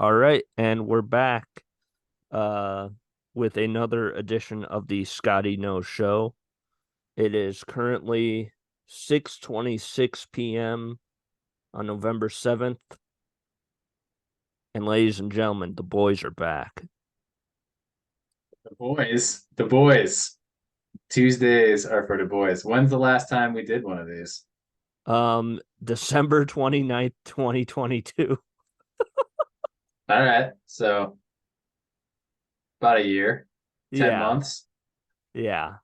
All right, and we're back uh with another edition of the Scotty Knows Show. It is currently 6:26 p.m. on November 7th, and ladies and gentlemen, the boys are back. The boys. Tuesdays are for the boys. When's the last time we did one of these? December 29th, 2022. All right, so about a year, 10 Yeah, months. yeah.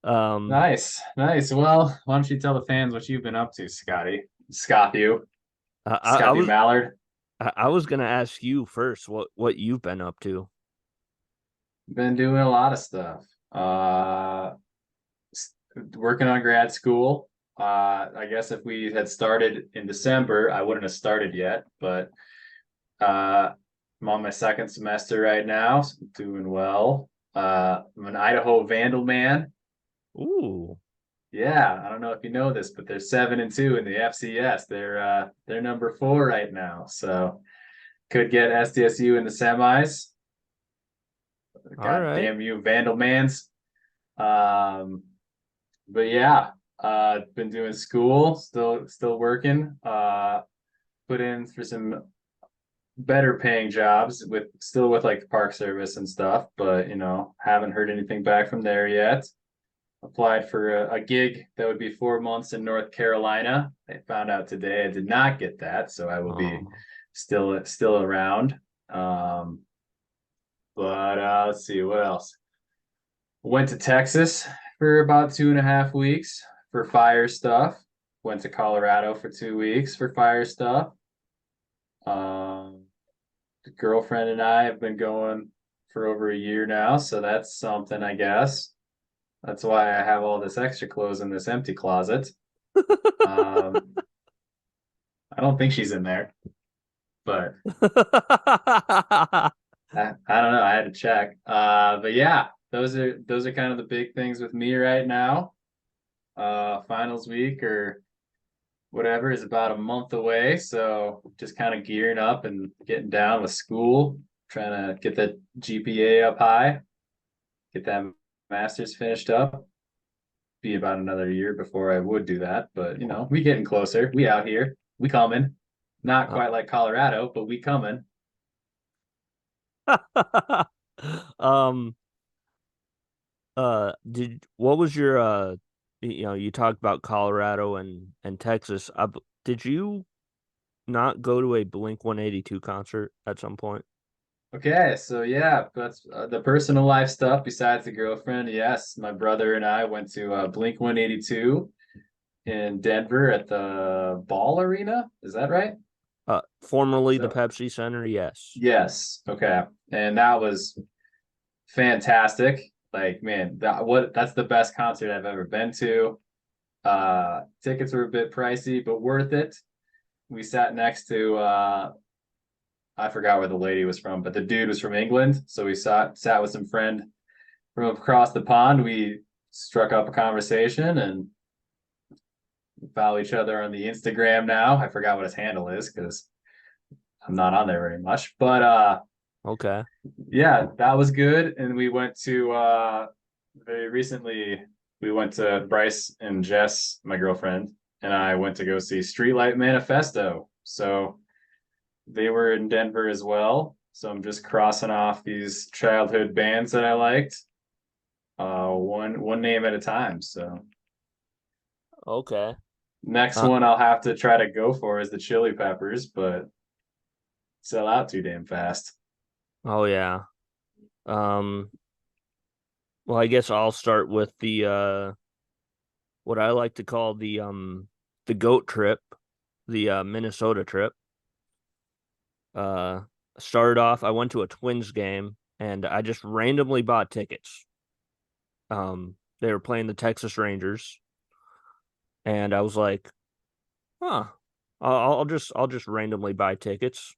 Um Nice, nice. Well, why don't you tell the fans what you've been up to, Scotty? I Scotty was Mallard. I was gonna ask you first what you've been up to. Been doing a lot of stuff. Working on grad school. I guess if we had started in December, I wouldn't have started yet, but I'm on my second semester right now, so I'm doing well. I'm an Idaho Vandal man. Ooh, Yeah, I don't know if you know this, but they're 7-2 in the FCS. They're number four right now, so could get SDSU in the semis. all God right. damn you, Vandal mans. Um, but yeah, been doing school, still working. Put in for some better paying jobs with like the park service and stuff, but haven't heard anything back from there yet. Applied for a gig that would be 4 months in North Carolina. I found out today I did not get that, so I will be Oh, still around. But let's see what else. Went to Texas for about 2.5 weeks for fire stuff. Went to Colorado for 2 weeks for fire stuff. Um, the girlfriend and I have been going for over a year now, so that's something, I guess. That's why I have all this extra clothes in this empty closet. Um, I don't think she's in there, but I don't know. I had to check. But yeah, those are kind of the big things with me right now. Finals week or whatever is about a month away, so just kind of gearing up and getting down with school, trying to get that GPA up high, get that master's finished up. Be about another year before I would do that, but we getting closer. We out here. We coming. Not quite like Colorado, but we coming. um did what was your you talked about Colorado and Texas. Did you not go to a Blink 182 concert at some point? Okay, so yeah, that's the personal life stuff besides the girlfriend. Yes, my brother and I went to Blink 182 in Denver at the Ball Arena. Is that right? Formerly the So Pepsi Center, yes. yes, okay, and that was fantastic. Like, man, that's the best concert I've ever been to. Tickets were a bit pricey, but worth it. We sat next to I forgot where the lady was from, but the dude was from England. So we sat with some friend from across the pond. We struck up a conversation and follow each other on the Instagram now. I forgot what his handle is because I'm not on there very much. But Okay. yeah, that was good. And we went to very recently we went to Bryce and Jess, my girlfriend, and I went to go see Streetlight Manifesto. So they were in Denver as well. So I'm just crossing off these childhood bands that I liked, one name at a time. So Okay. next Uh, one I'll have to try to go for is the Chili Peppers, but sell out too damn fast. oh yeah. Um, well, I guess I'll start with the what I like to call the goat trip, the Minnesota trip. Uh Started off, I went to a Twins game and I just randomly bought tickets. They were playing the Texas Rangers and I was like, "Huh. I'll just randomly buy tickets."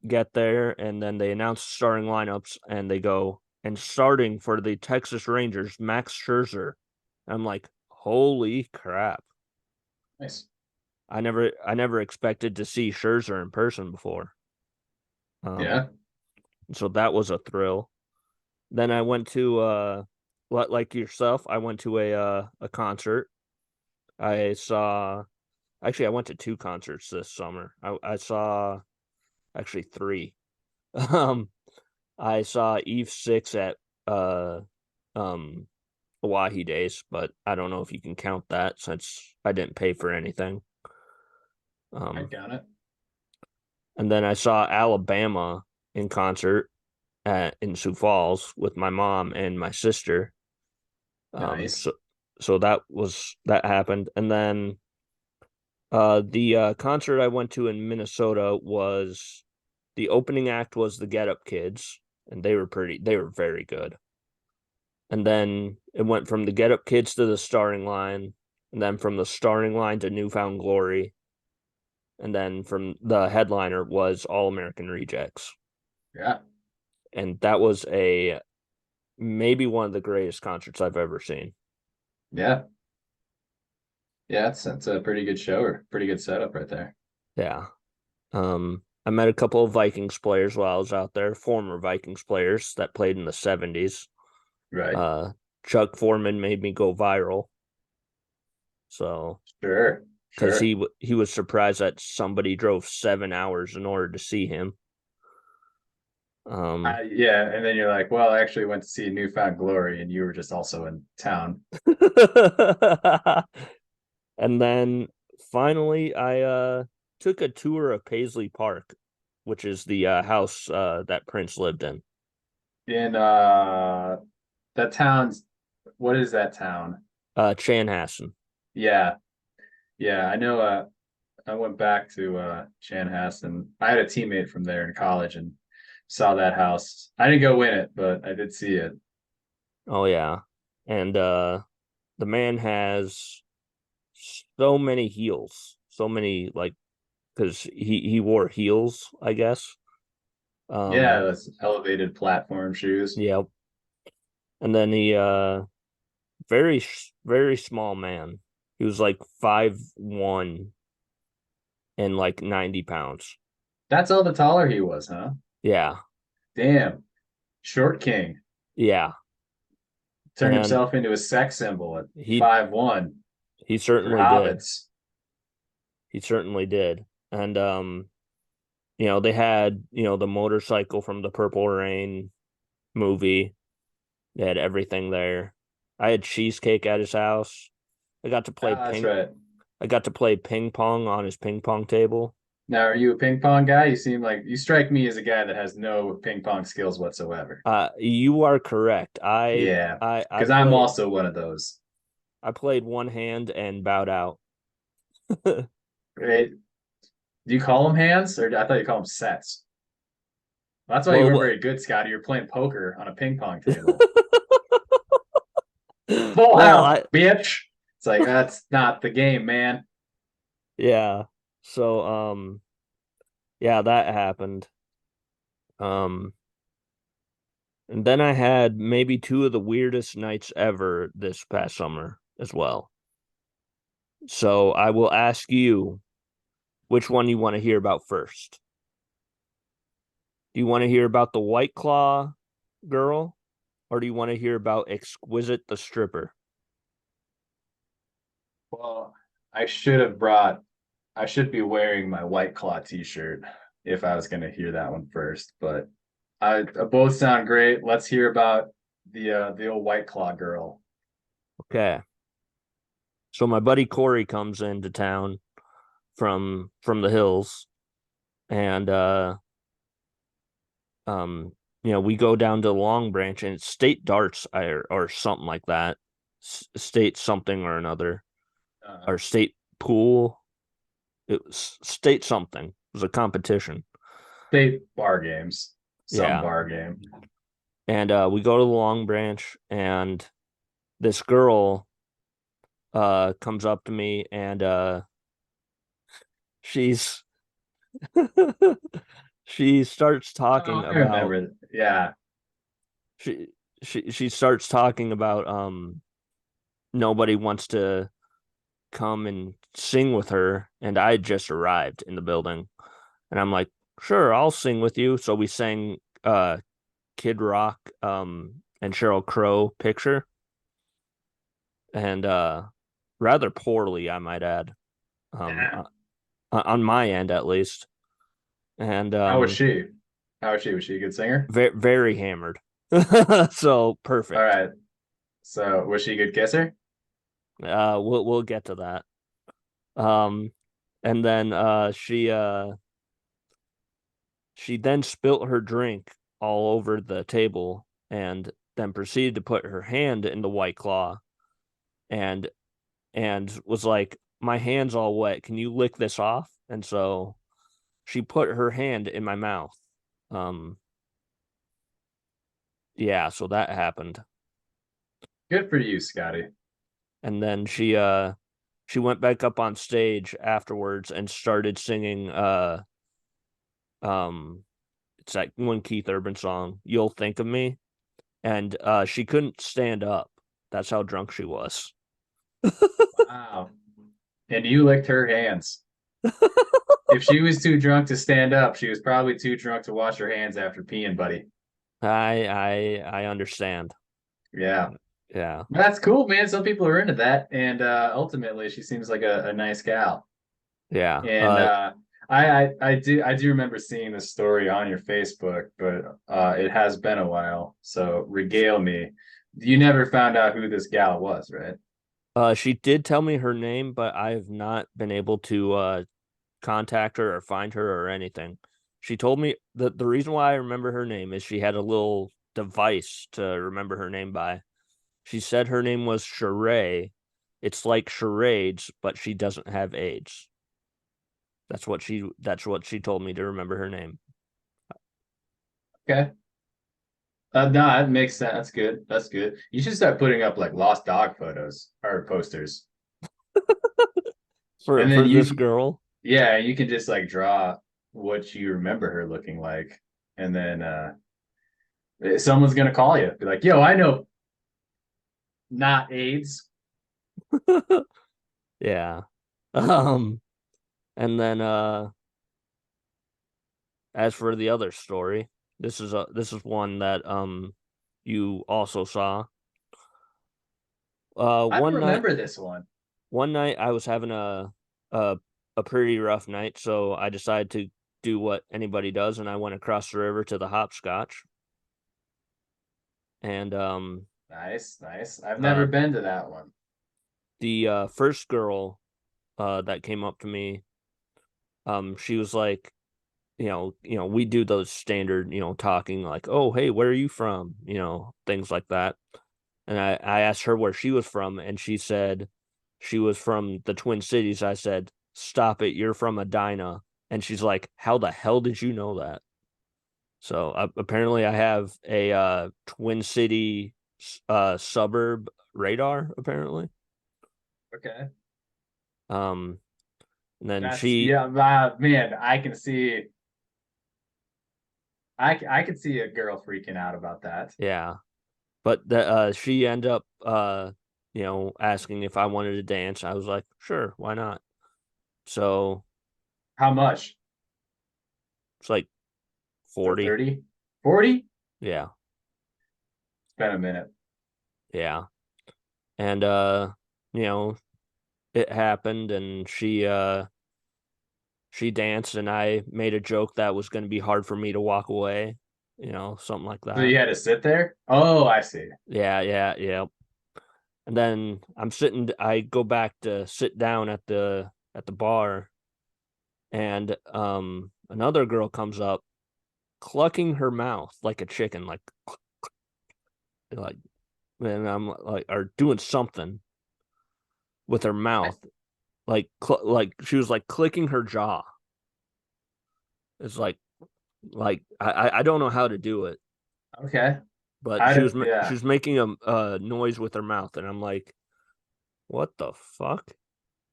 Get there and then they announce starting lineups and they go and starting for the Texas Rangers, Max Scherzer. I'm like, "Holy crap." Nice. I never expected to see Scherzer in person before. Um, Yeah. so that was a thrill. Then I went to like yourself, I went to a concert. I saw Actually I went to two concerts this summer. I saw actually three. Um I saw Eve 6 at uh um Hawaii Days, but I don't know if you can count that since I didn't pay for anything. I Um got it. and then I saw Alabama in concert at in Sioux Falls with my mom and my sister. Um, Nice. so that happened, and then the concert I went to in Minnesota was the opening act was the Get Up Kids, and they were very good. And then it went from the Get Up Kids to the starting line, and then from the starting line to Newfound Glory, and then from the headliner was All American Rejects, Yeah. and that was a maybe one of the greatest concerts I've ever seen. Yeah. Yeah. That's a pretty good show or pretty good setup right there. Yeah. I met a couple of Vikings players while I was out there, former Vikings players that played in the 70s. Right. Uh, Chuck Foreman made me go viral. So, Sure. because Sure. he was surprised that somebody drove 7 hours in order to see him. Um, Yeah. And then you're like, well, I actually went to see Newfound Glory and you were just also in town. and then finally, I took a tour of Paisley Park, which is the house that Prince lived in. In that town's, what is that town? Chanhassen. Yeah. Yeah. I know I went back to Chanhassen. I had a teammate from there in college and saw that house. I didn't go in it, but I did see it. Oh yeah. And the man has so many heels. So many like because he wore heels, I guess. Yeah, Um those elevated platform shoes. yeah. And then he very small man. He was like 5'1" and like 90 pounds. That's all the taller he was, huh? Yeah. Damn. Short King Yeah. turned And himself into a sex symbol at he 5'1" he for certainly did. hobbits. He certainly did. And they had, the motorcycle from the Purple Rain movie. They had everything there. I had cheesecake at his house. I got to play Ah, that's ping. right. I got to play ping pong on his ping pong table. Now, are you a ping pong guy? You seem like you strike me as a guy that has no ping pong skills whatsoever. You are correct. Yeah, I because I'm play. also one of those. I played one hand and bowed out. Right? Do you call them hands, or I thought you call them sets? Well, that's why you weren't Well, very good, Scotty. You're playing poker on a ping pong table. Full well, house, bitch. It's like that's not the game, man. yeah. So, yeah, that happened. Um, and then I had maybe two of the weirdest nights ever this past summer as well. So I will ask you which one you want to hear about first. Do you want to hear about the White Claw girl, or do you want to hear about Exquisite the stripper? Well, I should have brought. I should be wearing my White Claw T-shirt if I was going to hear that one first. But both sound great. Let's hear about the old White Claw girl. Okay. So my buddy Corey comes into town from the hills, and we go down to Long Branch, and it's State Darts or something like that. State something or another, Uh, or State Pool. It was State something. It was a competition. State bar games, some Yeah. bar game. And we go to the Long Branch, and this girl comes up to me, and she's she starts talking Oh, I about remember. Yeah, she she starts talking about nobody wants to come and sing with her, and I had just arrived in the building, and I'm like, sure, I'll sing with you. So we sang Kid Rock and Sheryl Crow Picture, and rather poorly, I might add. Um Damn. on my end at least. And How was she? How was she? Was she a good singer? very hammered. So All perfect. right. So was she a good kisser? We'll get to that. Um and then she then spilt her drink all over the table and then proceeded to put her hand in the White Claw and was like, my hand's all wet. Can you lick this off? And so she put her hand in my mouth. Um yeah, so that happened. Good for you, Scotty. And then she went back up on stage afterwards and started singing um it's that one Keith Urban song, You'll Think of Me. And she couldn't stand up. That's how drunk she was. Wow. And you licked her hands. If she was too drunk to stand up, she was probably too drunk to wash her hands after peeing, buddy. I understand. Yeah. Yeah. That's cool, man. Some people are into that. And ultimately she seems like a nice gal. Yeah. And I do remember seeing this story on your Facebook, but it has been a while. So regale me. You never found out who this gal was, right? She did tell me her name, but I have not been able to contact her or find her or anything. She told me the reason why I remember her name is she had a little device to remember her name by. She said her name was Sheree. It's like charades, but she doesn't have AIDS. That's what she told me to remember her name. Okay. No, that makes sense. That's good. That's good. You should start putting up like lost dog photos or posters. For And then for this girl. yeah, you can just like draw what you remember her looking like. And then someone's gonna call you, be like, yo, I know not AIDS. Yeah. Um and then as for the other story, this is one that you also saw. I don't One night remember this one. I was having a a pretty rough night, so I decided to do what anybody does, and I went across the river to the hopscotch. And Nice, nice. I've never uh been to that one. the first girl that came up to me, she was like, we do those standard, talking like, oh, hey, where are you from? Things like that. And I asked her where she was from, and she said she was from the Twin Cities. I said, stop it, you're from Edina. And she's like, how the hell did you know that? So apparently I have a Twin City suburb radar, apparently. Okay. Um, and then That's she, yeah, man, I can see I could see a girl freaking out about that. yeah, but she ended up asking if I wanted to dance. I was like, sure, why not? So How much? it's like So 40. 30? 40? Yeah, It's been a minute. yeah. And you know, it happened and she danced and I made a joke that was gonna be hard for me to walk away, something like So that. you had to sit there? Oh, I see. Yeah, yeah, yeah. And then I go back to sit down at the bar and another girl comes up clucking her mouth like a chicken, like and I'm like, or doing something with her What? mouth, like she was like clicking her jaw. It's like I don't know how to do it, Okay. but How she did was she yeah. was making a noise with her mouth, and I'm like, what the fuck?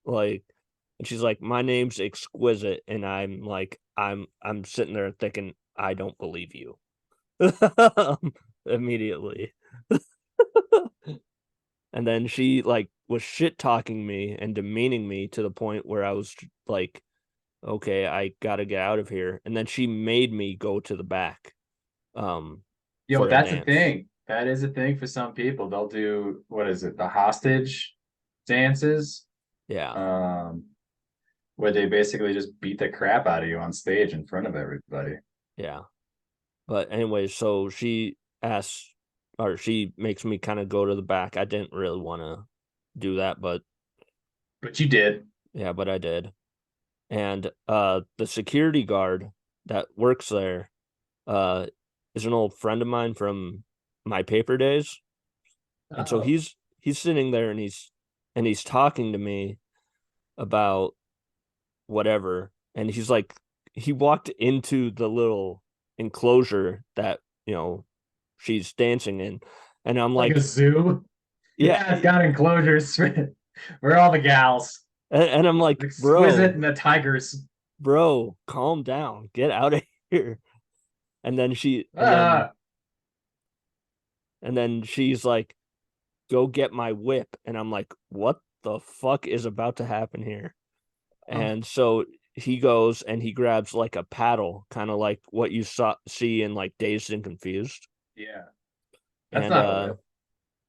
Like, and she's like, my name's Exquisite, and I'm like, I'm sitting there thinking, I don't believe you. Immediately. And then she like was shit talking me and demeaning me to the point where I was like okay, I gotta get out of here. And then she made me go to the back Yo, for a that's a dance. thing. That is a thing for some people. They'll do, what is it, the hostage dances, Yeah, um, where they basically just beat the crap out of you on stage in front of everybody. yeah. But anyway, so she asks, or she makes me kind of go to the back. I didn't really want to do that, but But you did. yeah, but I did. And the security guard that works there uh is an old friend of mine from my paper days. And so Oh, he's sitting there and he's talking to me about whatever. And he's like he walked into the little enclosure that, she's dancing in. And I'm like a like, zoo. yeah. Yeah, it's got enclosures for all the gals. And I'm like, Exquisite and the tigers. bro, calm down. Get out of here. And then she Ah, and then she's like, go get my whip. And I'm like, what the fuck is about to happen here? oh, And so he goes and he grabs like a paddle, kind of like what you see in like Dazed and Confused. yeah, that's And not a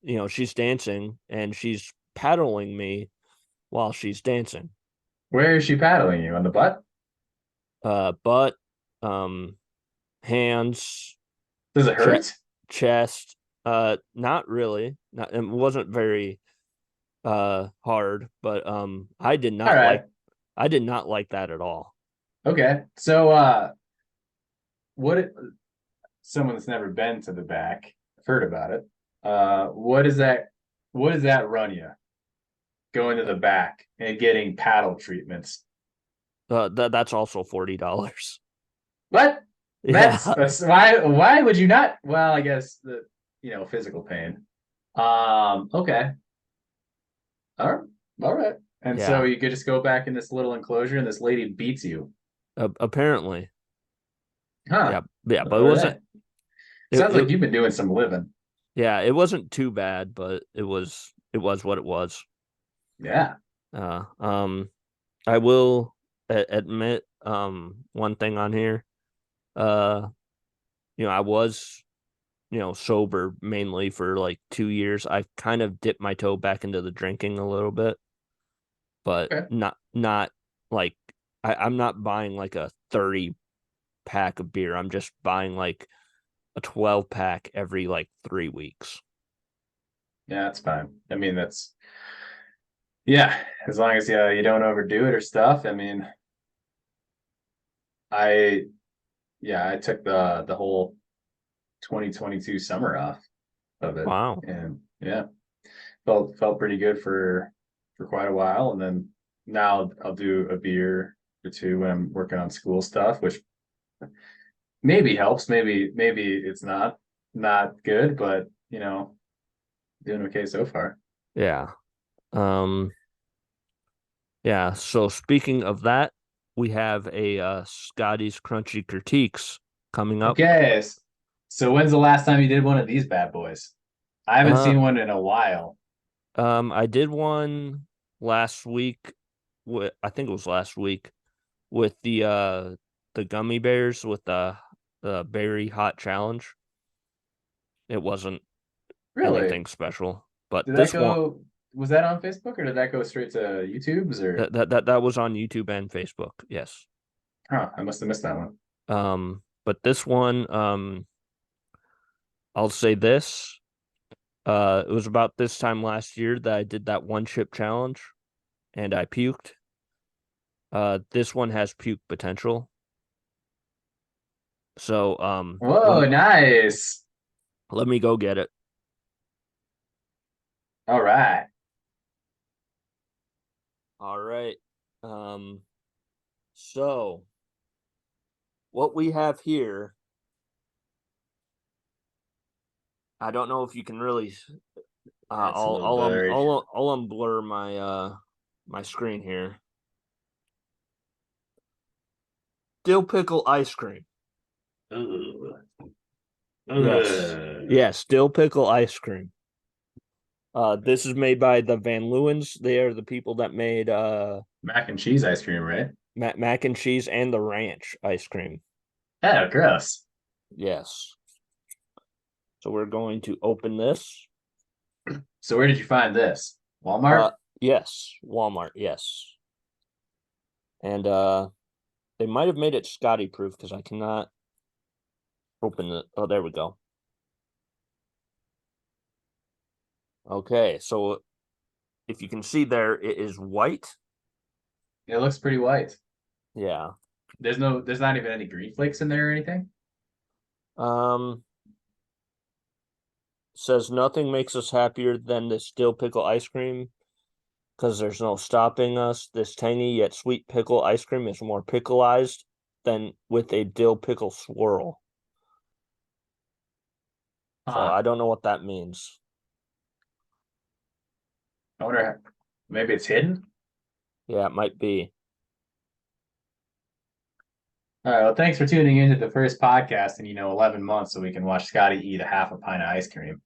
whip. she's dancing and she's paddling me while she's dancing. Where is she paddling you? On the butt? Butt, um, hands, Does it che- hurt? chest. Not really. Not it wasn't very hard, but All right. I did not like that at all. Okay. So what it, someone that's never been to the back, I've heard about it. What does that run you? Going to the back and getting paddle treatments. That's also $40. What? That's Yeah. that's why would you not? Well, I guess the physical pain. Okay. All right. All right. And so Yeah. you could just go back in this little enclosure and this lady beats you. Apparently. Huh. Yeah. Yeah, but All right. Sounds it like you've been doing some living. yeah, it wasn't too bad, but it was what it was. Yeah. Uh um I will admit one thing on here. Uh I was, sober mainly for like 2 years. I kind of dipped my toe back into the drinking a little bit, but Okay. not like I'm not buying like a 30 pack of beer. I'm just buying like a 12 pack every like 3 weeks. Yeah, that's fine. I mean, that's yeah, as long as you don't overdo it or stuff. I mean, I yeah, I took the whole 2022 summer off of it, Wow. and yeah, felt pretty good for quite a while, and then now I'll do a beer or two when I'm working on school stuff, which maybe helps, maybe it's not good, but doing okay so far. Yeah. Um yeah, so speaking of that, we have a Scotty's Crunchy Critiques coming up. Okay, so when's the last time you did one of these bad boys? I haven't Uh seen one in a while. I did one last week I think it was last week with the gummy bears with the berry hot challenge. It wasn't Really? anything special, but Did that this one go? Was that on Facebook or did that go straight to YouTube's or? that was on YouTube and Facebook. Yes. Huh, I must have missed that one. But this one I'll say this. It was about this time last year that I did that one chip challenge and I puked. This one has puke potential. So Whoa, nice. let me go get it. All right. All right. Um so what we have here, I don't know if you can really It's a little blurry. I'll unblur my my screen here. Dill pickle ice cream. Ugh. Yes. Ugh. Yes, dill pickle ice cream. This is made by the Van Leeuwens. They are the people that made Mac and cheese ice cream, right? mac and cheese and the ranch ice cream. Oh, gross. Yes. So we're going to open this. So where did you find this? Uh, Walmart? yes, Walmart. Yes, and they might have made it Scotty proof because I cannot open it. Oh, there we go. Okay, so if you can see there, it is white. It looks pretty white. Yeah. There's not even any green flakes in there or anything. Um, says nothing makes us happier than this dill pickle ice cream because there's no stopping us. This tangy yet sweet pickle ice cream is more pickleized than with a dill pickle swirl. So Huh. I don't know what that means. I wonder, maybe it's hidden. Yeah, it might be. All right. Well, thanks for tuning into the first podcast in 11 months, so we can watch Scotty eat a half a pint of ice cream.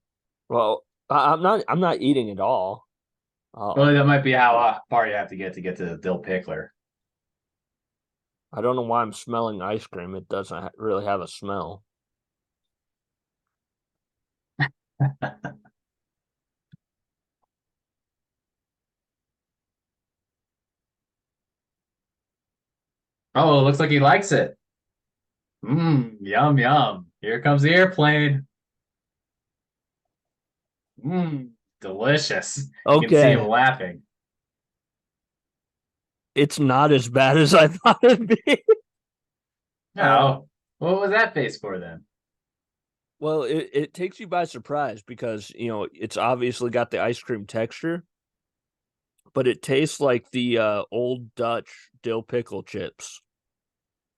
Well, I'm not eating it all. Well, that might be how far you have to get to the dill pickler. I don't know why I'm smelling ice cream. It doesn't really have a smell. Oh, it looks like he likes it. Yum yum. Here comes the airplane. Delicious. You can see him Okay, laughing. it's not as bad as I thought it'd be. Uh, Oh, what was that face for then? well, it takes you by surprise because it's obviously got the ice cream texture, but it tastes like the old Dutch dill pickle chips.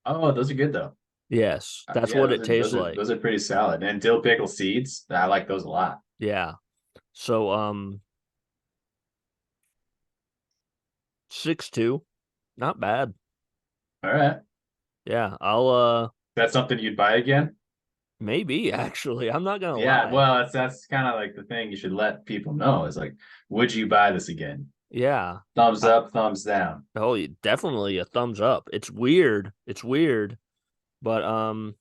Oh, those are good though. Yes, that's Yeah, what it tastes like. those are pretty solid. And dill pickle seeds, I like those a lot. Yeah. So 6-2, not bad. All right. Yeah, I'll That's something you'd buy again? maybe actually. I'm not gonna Yeah, lie. well, that's kind of like the thing you should let people know is like, would you buy this again? Yeah. Thumbs I, up, thumbs down. oh, definitely a thumbs up. It's weird. It's weird, but I'm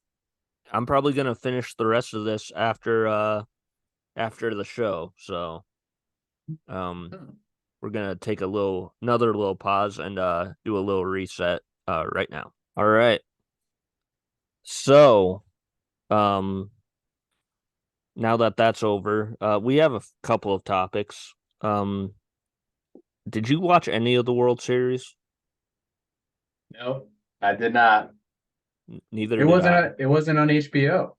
probably gonna finish the rest of this after the show. So um Hmm. we're gonna take another little pause and do a little reset right now. All right. So um now that that's over, we have a couple of topics. Um did you watch any of the World Series? Nope, I did not. Neither did I. It wasn't on HBO.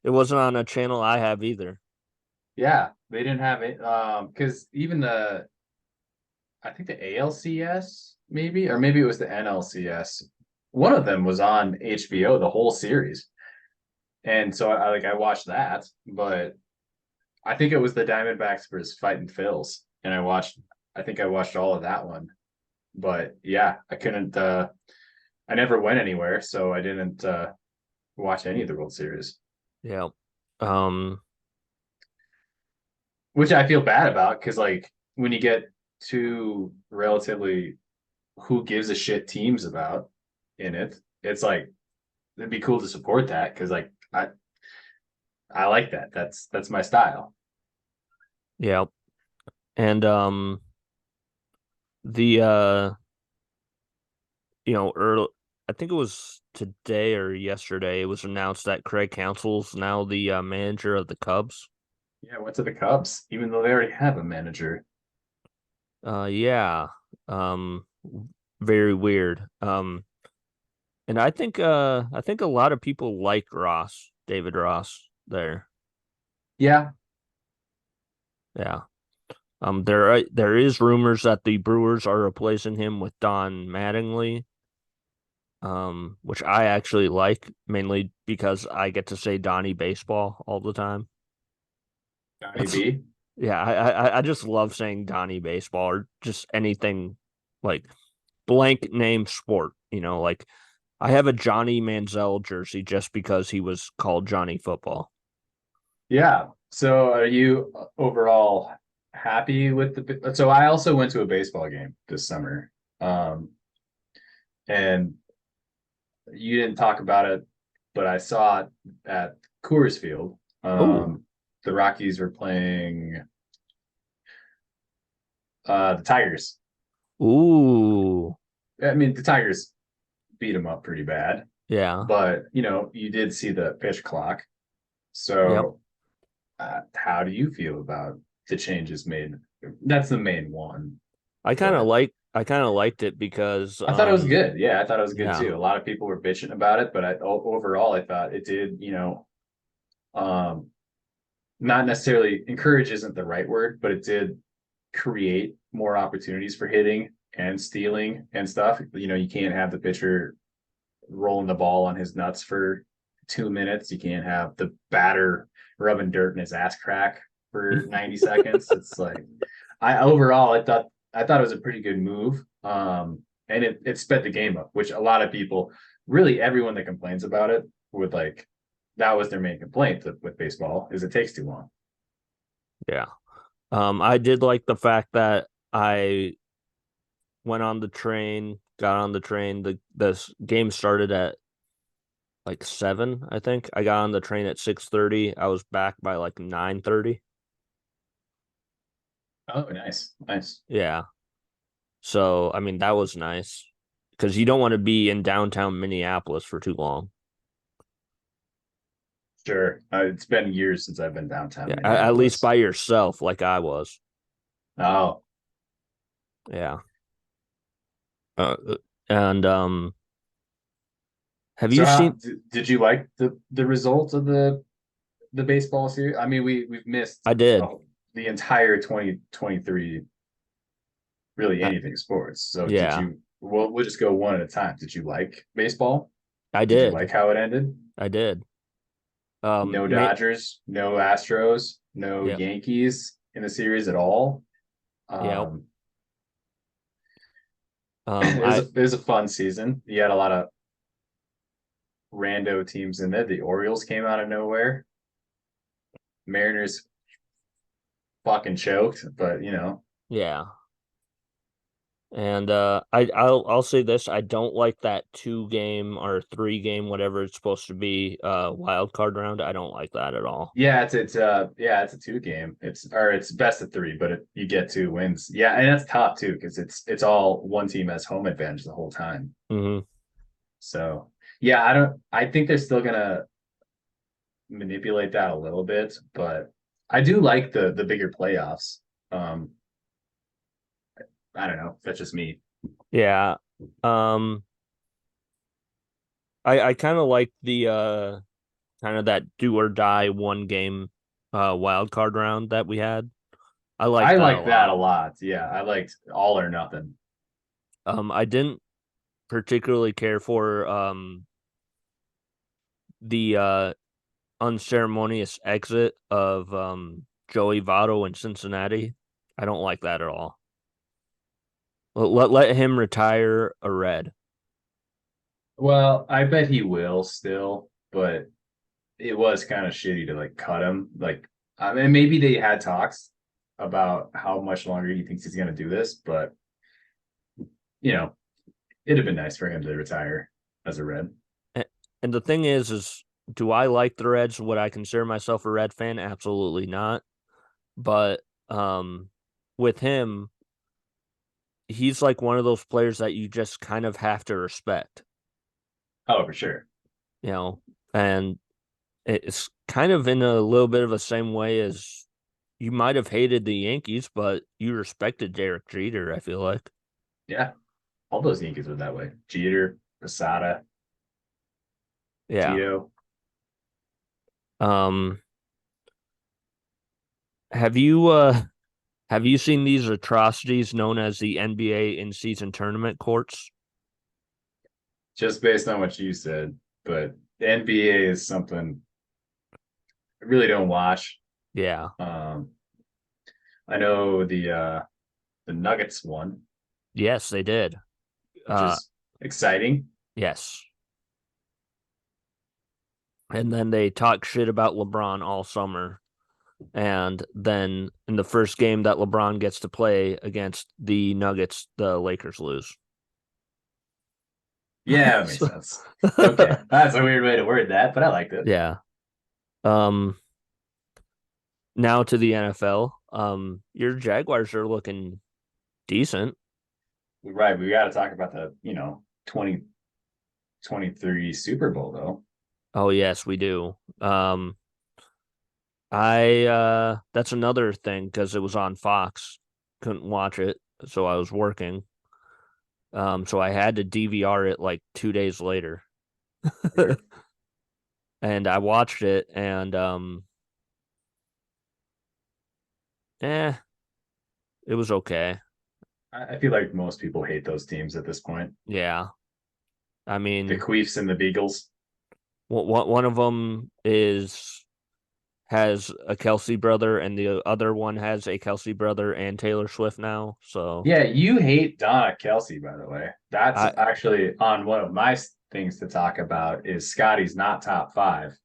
It wasn't on a channel I have either. Yeah, they didn't have it. Because even I think the ALCS maybe, or maybe it was the NLCS. One of them was on HBO, the whole series. And so I watched that, but I think it was the Diamondbacks versus Fighting Phils, and I think I watched all of that one. But yeah, I couldn't. I never went anywhere, so I didn't watch any of the World Series, Yeah. Um which I feel bad about because like when you get two relatively who gives a shit teams about in it, it's like it'd be cool to support that because like I like that. That's my style. yeah. And the early, I think it was today or yesterday, it was announced that Craig Counsell's now the manager of the Cubs. Yeah, went to the Cubs, even though they already have a manager. Yeah. Um, very weird. And I think a lot of people like David Ross there. Yeah, Yeah. There is rumors that the Brewers are replacing him with Don Mattingly, which I actually like mainly because I get to say Donnie baseball all the time. Johnny That's B. yeah, I just love saying Donnie baseball or just anything like blank name sport. Like I have a Johnny Manziel jersey just because he was called Johnny Football. Yeah. So are you overall happy with the? So I also went to a baseball game this summer. And you didn't talk about it, but I saw it at Coors Field. Oh, The Rockies were playing the Tigers. ooh, I mean, the Tigers beat them up pretty bad, yeah, but you did see the pitch clock. yep. So, how do you feel about the changes made? That's the main one, but I kind of liked it because, I thought it was good. Yeah, I thought it was good yeah, too. A lot of people were bitching about it, but overall, I thought it did. Um, not necessarily encourage isn't the right word, but it did create more opportunities for hitting and stealing and stuff. You can't have the pitcher rolling the ball on his nuts for 2 minutes. You can't have the batter rubbing dirt in his ass crack for 90 seconds. It's like I thought it was a pretty good move. And it sped the game up, which a lot of people, really everyone that complains about it would like that was their main complaint with baseball is it takes too long. yeah. I did like the fact that I went on the train, got on the train. The game started at like 7, I think. I got on the train at 6:30. I was back by like 9:30. Oh, nice, nice. Yeah. So, I mean, that was nice because you don't want to be in downtown Minneapolis for too long. Sure. It's been years since I've been downtown Yeah, at least Minneapolis. by yourself, like I was. Oh, Yeah. Uh, and have so you how seen? did you like the result of the baseball series? I mean, we've missed I did. oh, the entire 2023, really I, anything sports. So did yeah, you? We'll just go one at a time. Did you like baseball? I Did you did. like how it ended? I did. No May Dodgers, no Astros, no Yep. Yankees in the series at all. Yep. Um, it was I a fun season. You had a lot of rando teams in there. The Orioles came out of nowhere. Mariners fucking choked, but yeah. And I'll say this, I don't like that 2 game or 3 game, whatever it's supposed to be, wild card round. I don't like that at all. it's a two game. It's best of three, but you get 2 wins. Yeah, and that's tough too because it's all one team has home advantage the whole time. Hmm. So yeah, I think they're still gonna manipulate that a little bit, but I do like the bigger playoffs. Um, I don't know. That's just me. Yeah. Um, I kind of like the kind of that do or die 1 game wild card round that we had. I like I that a like that lot. a lot. Yeah, I liked all or nothing. I didn't particularly care for the unceremonious exit of Joey Votto in Cincinnati. I don't like that at all. Let him retire a Red. Well, I bet he will still, but it was kind of shitty to like cut him. Like, I mean, maybe they had talks about how much longer he thinks he's going to do this, but you know, it'd have been nice for him to retire as a Red. And the thing is do I like the Reds? Would I consider myself a Red fan? Absolutely not. But with him, he's like one of those players that you just kind of have to respect, Oh, for sure. you know, and it's kind of in a little bit of the same way as you might have hated the Yankees, but you respected Derek Jeter, I feel like. Yeah, all those Yankees were that way. Jeter, Posada, Yeah. Tito. Um have you have you seen these atrocities known as the NBA in-season tournament courts? Just based on what you said, but the NBA is something I really don't watch. Yeah. Um, I know the Nuggets won, Yes, they did. which Uh is exciting. yes. And then they talk shit about LeBron all summer. And then in the first game that LeBron gets to play against the Nuggets, the Lakers lose. Yeah, that makes So, sense. Okay, that's a weird way to word that, but I liked it. yeah. Um, Now to the NFL. Your Jaguars are looking decent. Right, we got to talk about the 2023 Super Bowl though. Oh yes, we do. I that's another thing because it was on Fox. Couldn't watch it, so I was working. So I had to DVR it like 2 days later. Sure. And I watched it and eh, it was okay. I feel like most people hate those teams at this point. Yeah. I The mean, Queefs and the Beagles. one of them is has a Kelsey brother, and the other one has a Kelsey brother and Taylor Swift now. So Yeah, you hate Donna Kelsey, by the way. That's I actually on one of my things to talk about is Scotty's not top five.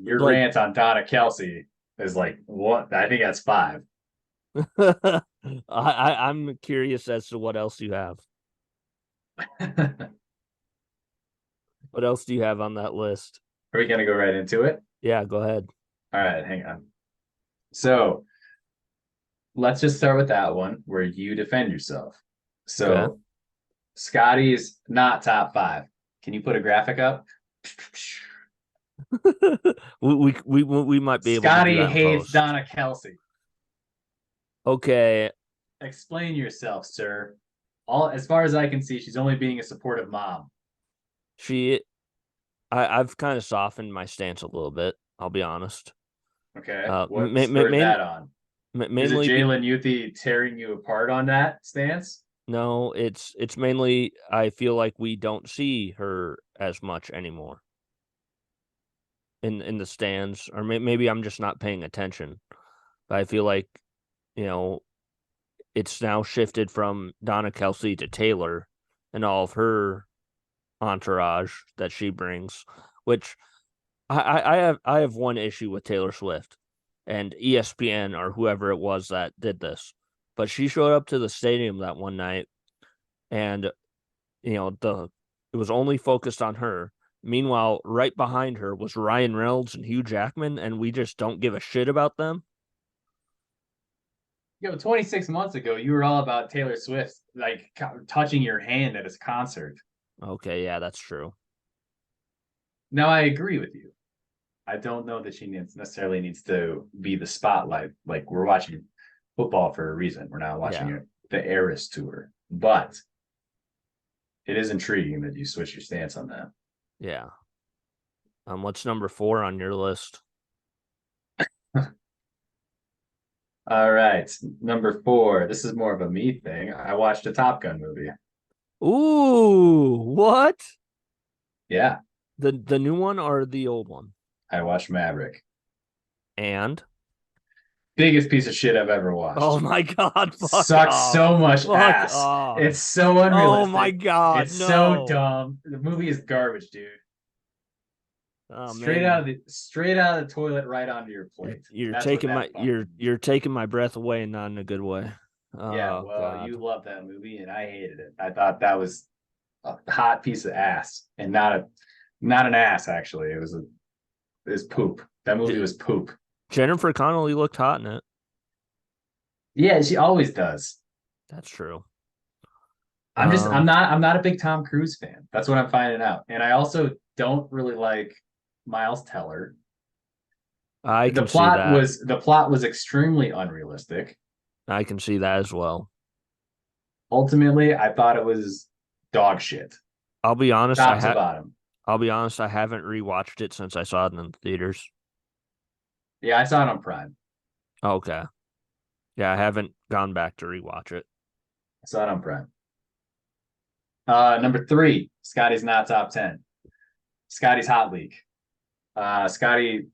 Your like rant on Donna Kelsey is like what? I think that's five. I'm curious as to what else you have. Are What else do you have on that list? we gonna go right into it? Yeah, go ahead. All right, hang on. So let's just start with that one where you defend yourself. Okay. So Scotty's not top five. Can you put a graphic up? We might be able to do Scotty that in hates post. Donna Kelsey. Okay. Explain yourself, sir. All as far as I can see, she's only being a supportive mom. She I've kind of softened my stance a little bit, I'll be honest. Okay, what spurred that on? Is it Mainly Jalen Yuthi tearing you apart on that stance? no, it's mainly I feel like we don't see her as much anymore in the stands, or maybe I'm just not paying attention. But I feel like you know it's now shifted from Donna Kelsey to Taylor and all of her entourage that she brings, which I have one issue with Taylor Swift and ESPN or whoever it was that did this, but she showed up to the stadium that one night and the it was only focused on her. Meanwhile, right behind her was Ryan Reynolds and Hugh Jackman, and we just don't give a shit about them. 26 months ago, you were all about Taylor Swift, like touching your hand at his concert. Okay, yeah, that's true. Now, I agree with you. I don't know that she necessarily needs to be the spotlight. Like we're watching football for a reason. We're not watching Yeah, it, the Eras tour, but it is intriguing that you switch your stance on that. yeah. What's number 4 on your list? All right, number four. This is more of a me thing. I watched a Top Gun movie. Ooh, what? Yeah, The new one or the old one? I watched Maverick. And Biggest piece of shit I've ever oh watched. my god, fuck Sucks off. so much Fuck ass. off. It's so Oh my unrealistic. god, It's so no. dumb. The movie is garbage, dude. Oh Straight out man. of the toilet right onto your plate. You're That's what taking that my fucking you're taking my breath away and not in a good way. Yeah, Oh well, god. you love that movie and I hated it. I thought that was a hot piece of ass and not an ass actually. It was poop. That movie J- was poop. Jennifer Connelly looked hot in it. Yeah, she always does. That's true. I'm Um not a big Tom Cruise fan. That's what I'm finding out. And I also don't really like Miles Teller. I can see that. The plot was extremely unrealistic. I can see that as well. Ultimately, I thought it was dog shit, I'll be honest, top to bottom. I haven't rewatched it since I saw it in the theaters. Yeah, I saw it on Prime. Okay. Yeah, I haven't gone back to rewatch it. I saw it on Prime. Number three, Scotty's not top 10. Scotty's hot leak. Scotty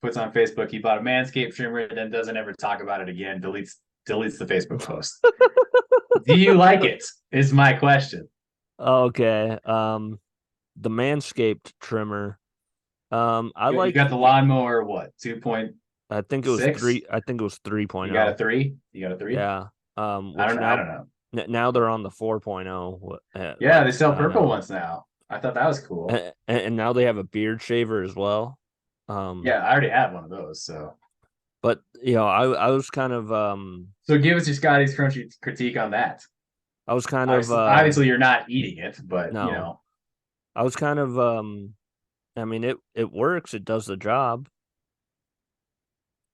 puts on Facebook he bought a Manscaped trimmer, then doesn't ever talk about it again. Deletes the Facebook post. Do you like it? Is my question. Okay. The Manscaped trimmer. I You like got the lawnmower, what, 2.6? I think it was 3 I think it was You got a 3.0. three? You got a three? Yeah. I Which don't know. I don't know. Now they're on the 4.0. Yeah, they Like sell I purple know, ones now. I thought that was cool. and now they have a beard shaver as well. Yeah, I already have one of those. So, But I was kind of so give us your Scotty's Crunchy critique on that. I was kind of Obviously, you're not eating it, but you no, know, I was kind of I mean it works, it does the job.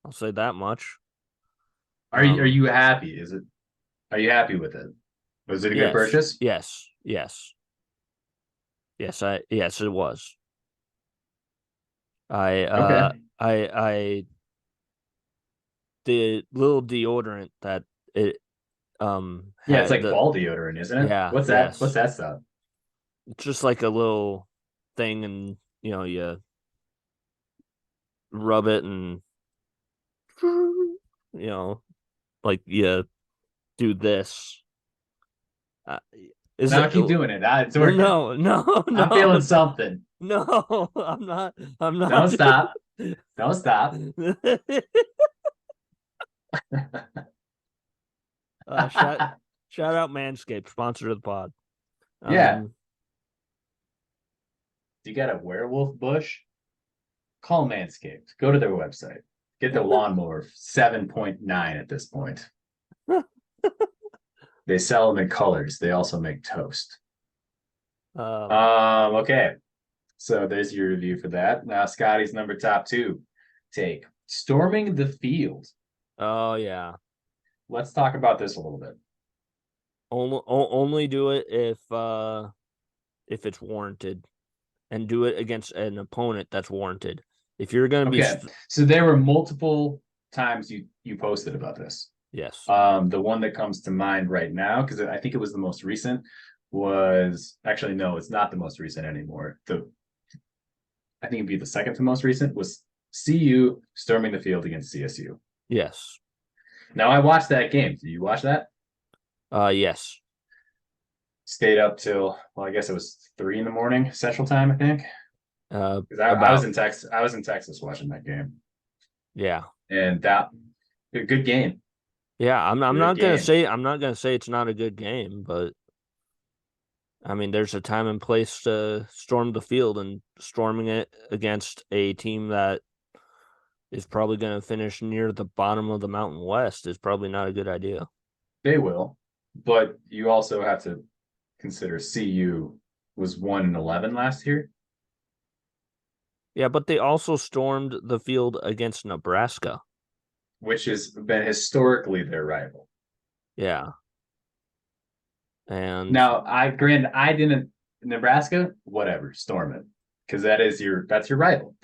I'll say that much. are Um you happy? Is it? Are you happy with it? Was it a good yes, purchase? yes, yes. Yes, it was. I Okay. I the little deodorant that it Yeah, it's had like the ball deodorant, isn't it? yeah, What's that? What's yes. that stuff? It's just like a little thing, and you rub it and you know like you do this. Uh, is Now it keep doing it. It's working. no, no, I'm no, feeling something. no, I'm not Don't doing stop. Don't stop. uh shout shout out Manscaped, sponsor of the pod. Yeah. Um You got a werewolf bush? Call Manscaped. Go to their website. Get the lawnmower 7.9 at this point. They sell them in colors. They also make toast. um Okay. So there's your review for that. Now Scotty's number top two take. Storming the field. oh yeah. Let's talk about this a little bit. Only do it if it's warranted, and do it against an opponent that's warranted. If you're going to be Okay. So there were multiple times you posted about this. yes. The one that comes to mind right now, because I think it was the most recent, was actually no, it's not the most recent anymore. I think it'd be the second to most recent was CU storming the field against CSU. Yes. Now I watched that game. Did you watch that? Yes. Stayed up till well, I guess it was 3 in the morning Central Time, I think. Because I was About in Texas. I was in Texas watching that game, yeah. and that a good game. Yeah, I'm Good not gonna game. say it's not a good game, but I mean there's a time and place to storm the field, and storming it against a team that is probably gonna finish near the bottom of the Mountain West is probably not a good idea. They will, but you also have to consider CU was 1-11 last year. Yeah, but they also stormed the field against Nebraska. Which has been historically their rival. Yeah. And Now, I didn't Nebraska, whatever, storm it. Because that's your rival.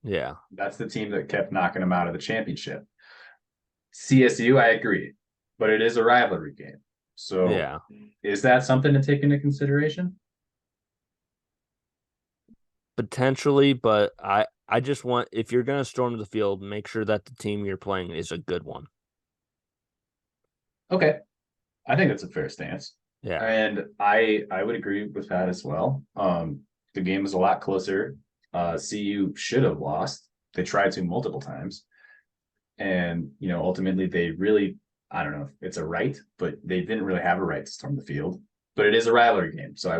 yeah. That's the team that kept knocking them out of the championship. CSU, I agree, but it is a rivalry game. So Yeah. is that something to take into consideration? Potentially, but I just want, if you're gonna storm the field, make sure that the team you're playing is a good one. Okay. I think that's a fair stance. Yeah. And I would agree with that as well. The game is a lot closer. CU should have lost. They tried to multiple times. And ultimately they really, I don't know if it's a right, but they didn't really have a right to storm the field. But it is a rivalry game, so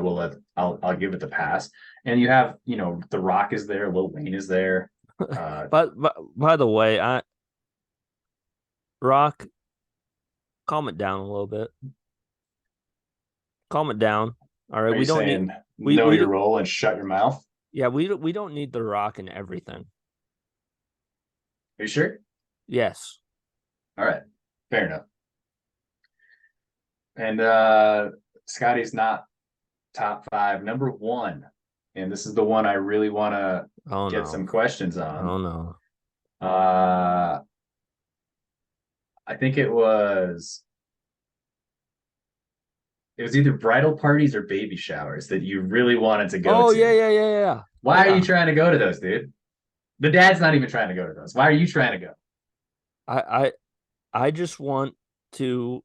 I'll give it the pass. And you have The Rock is there, Lil Wayne is there. But by the way, I Rock, calm it down a little bit. Calm it down. All right, Are you we don't need saying know we your do, role and shut your mouth? yeah, we don't need the Rock in everything. Are you sure? Yes. All right, fair enough. And Scotty's not top five. Number one, and this is the one I really want to Oh get no. some questions Oh on. no. Uh, I think it was either bridal parties or baby showers that you really wanted to go Oh yeah, to. yeah, yeah, yeah. Why are you Yeah. trying to go to those, dude? The dad's not even trying to go to those. Why are you trying to go? I I I just want to,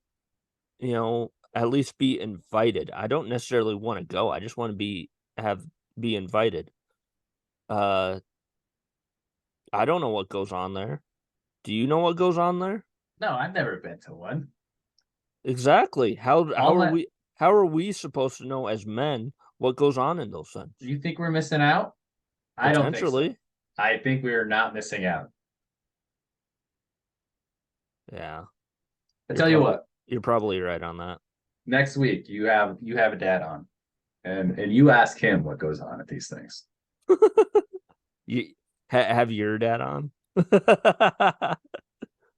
at least be invited. I don't necessarily want to go. I just want to be invited. Uh I don't know what goes on there. Do you know what goes on there? No, I've never been to one. Exactly. All my how are we supposed to know as men what goes on in those things? You think we're missing out? I don't think so. Potentially. I think we are not missing out. Yeah. I tell you what, You're probably right on that. next week you have a dad on, and you ask him what goes on at these things. You have your dad on?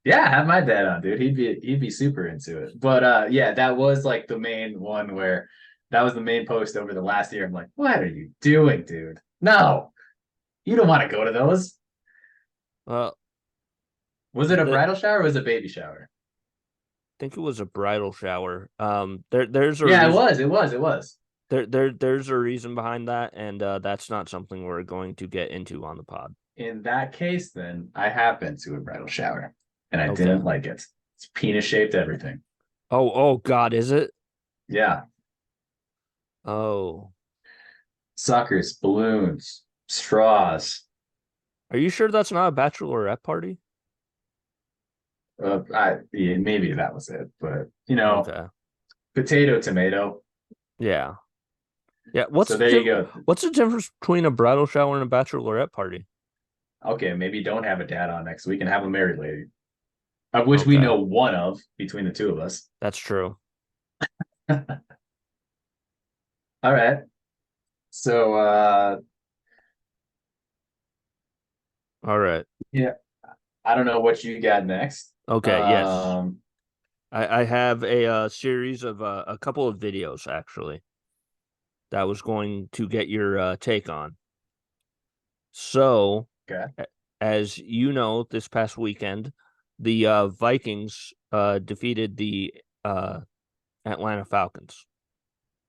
Yeah, have my dad on, dude. He'd be super into it. But yeah, that was like the main one where that was the main post over the last year. I'm like, what are you doing, dude? No, you don't want to go to those. Well, Was it a the bridal shower or was it a baby shower? think it was a bridal shower. There's a Yeah, it reason was. It was. It was. there's a reason behind that, and that's not something we're going to get into on the pod. In that case, then I have been to a bridal shower and I Okay. didn't like it. It's penis shaped everything. Oh God, is it? Yeah. Oh. Suckers, balloons, straws. Are you sure that's not a bachelorette party? Yeah, maybe that was it, but Okay. potato, tomato. Yeah. Yeah. So there you go. What's the difference between a bridal shower and a bachelorette party? Okay, maybe don't have a dad on next week and have a married lady, of which we Okay. know one of between the two of us. That's true. All right. So All right. yeah, I don't know what you got next. Okay, yes. I have a series of a couple of videos actually that I was going to get your take on. So, Okay. as you know, this past weekend, the Vikings defeated the Atlanta Falcons.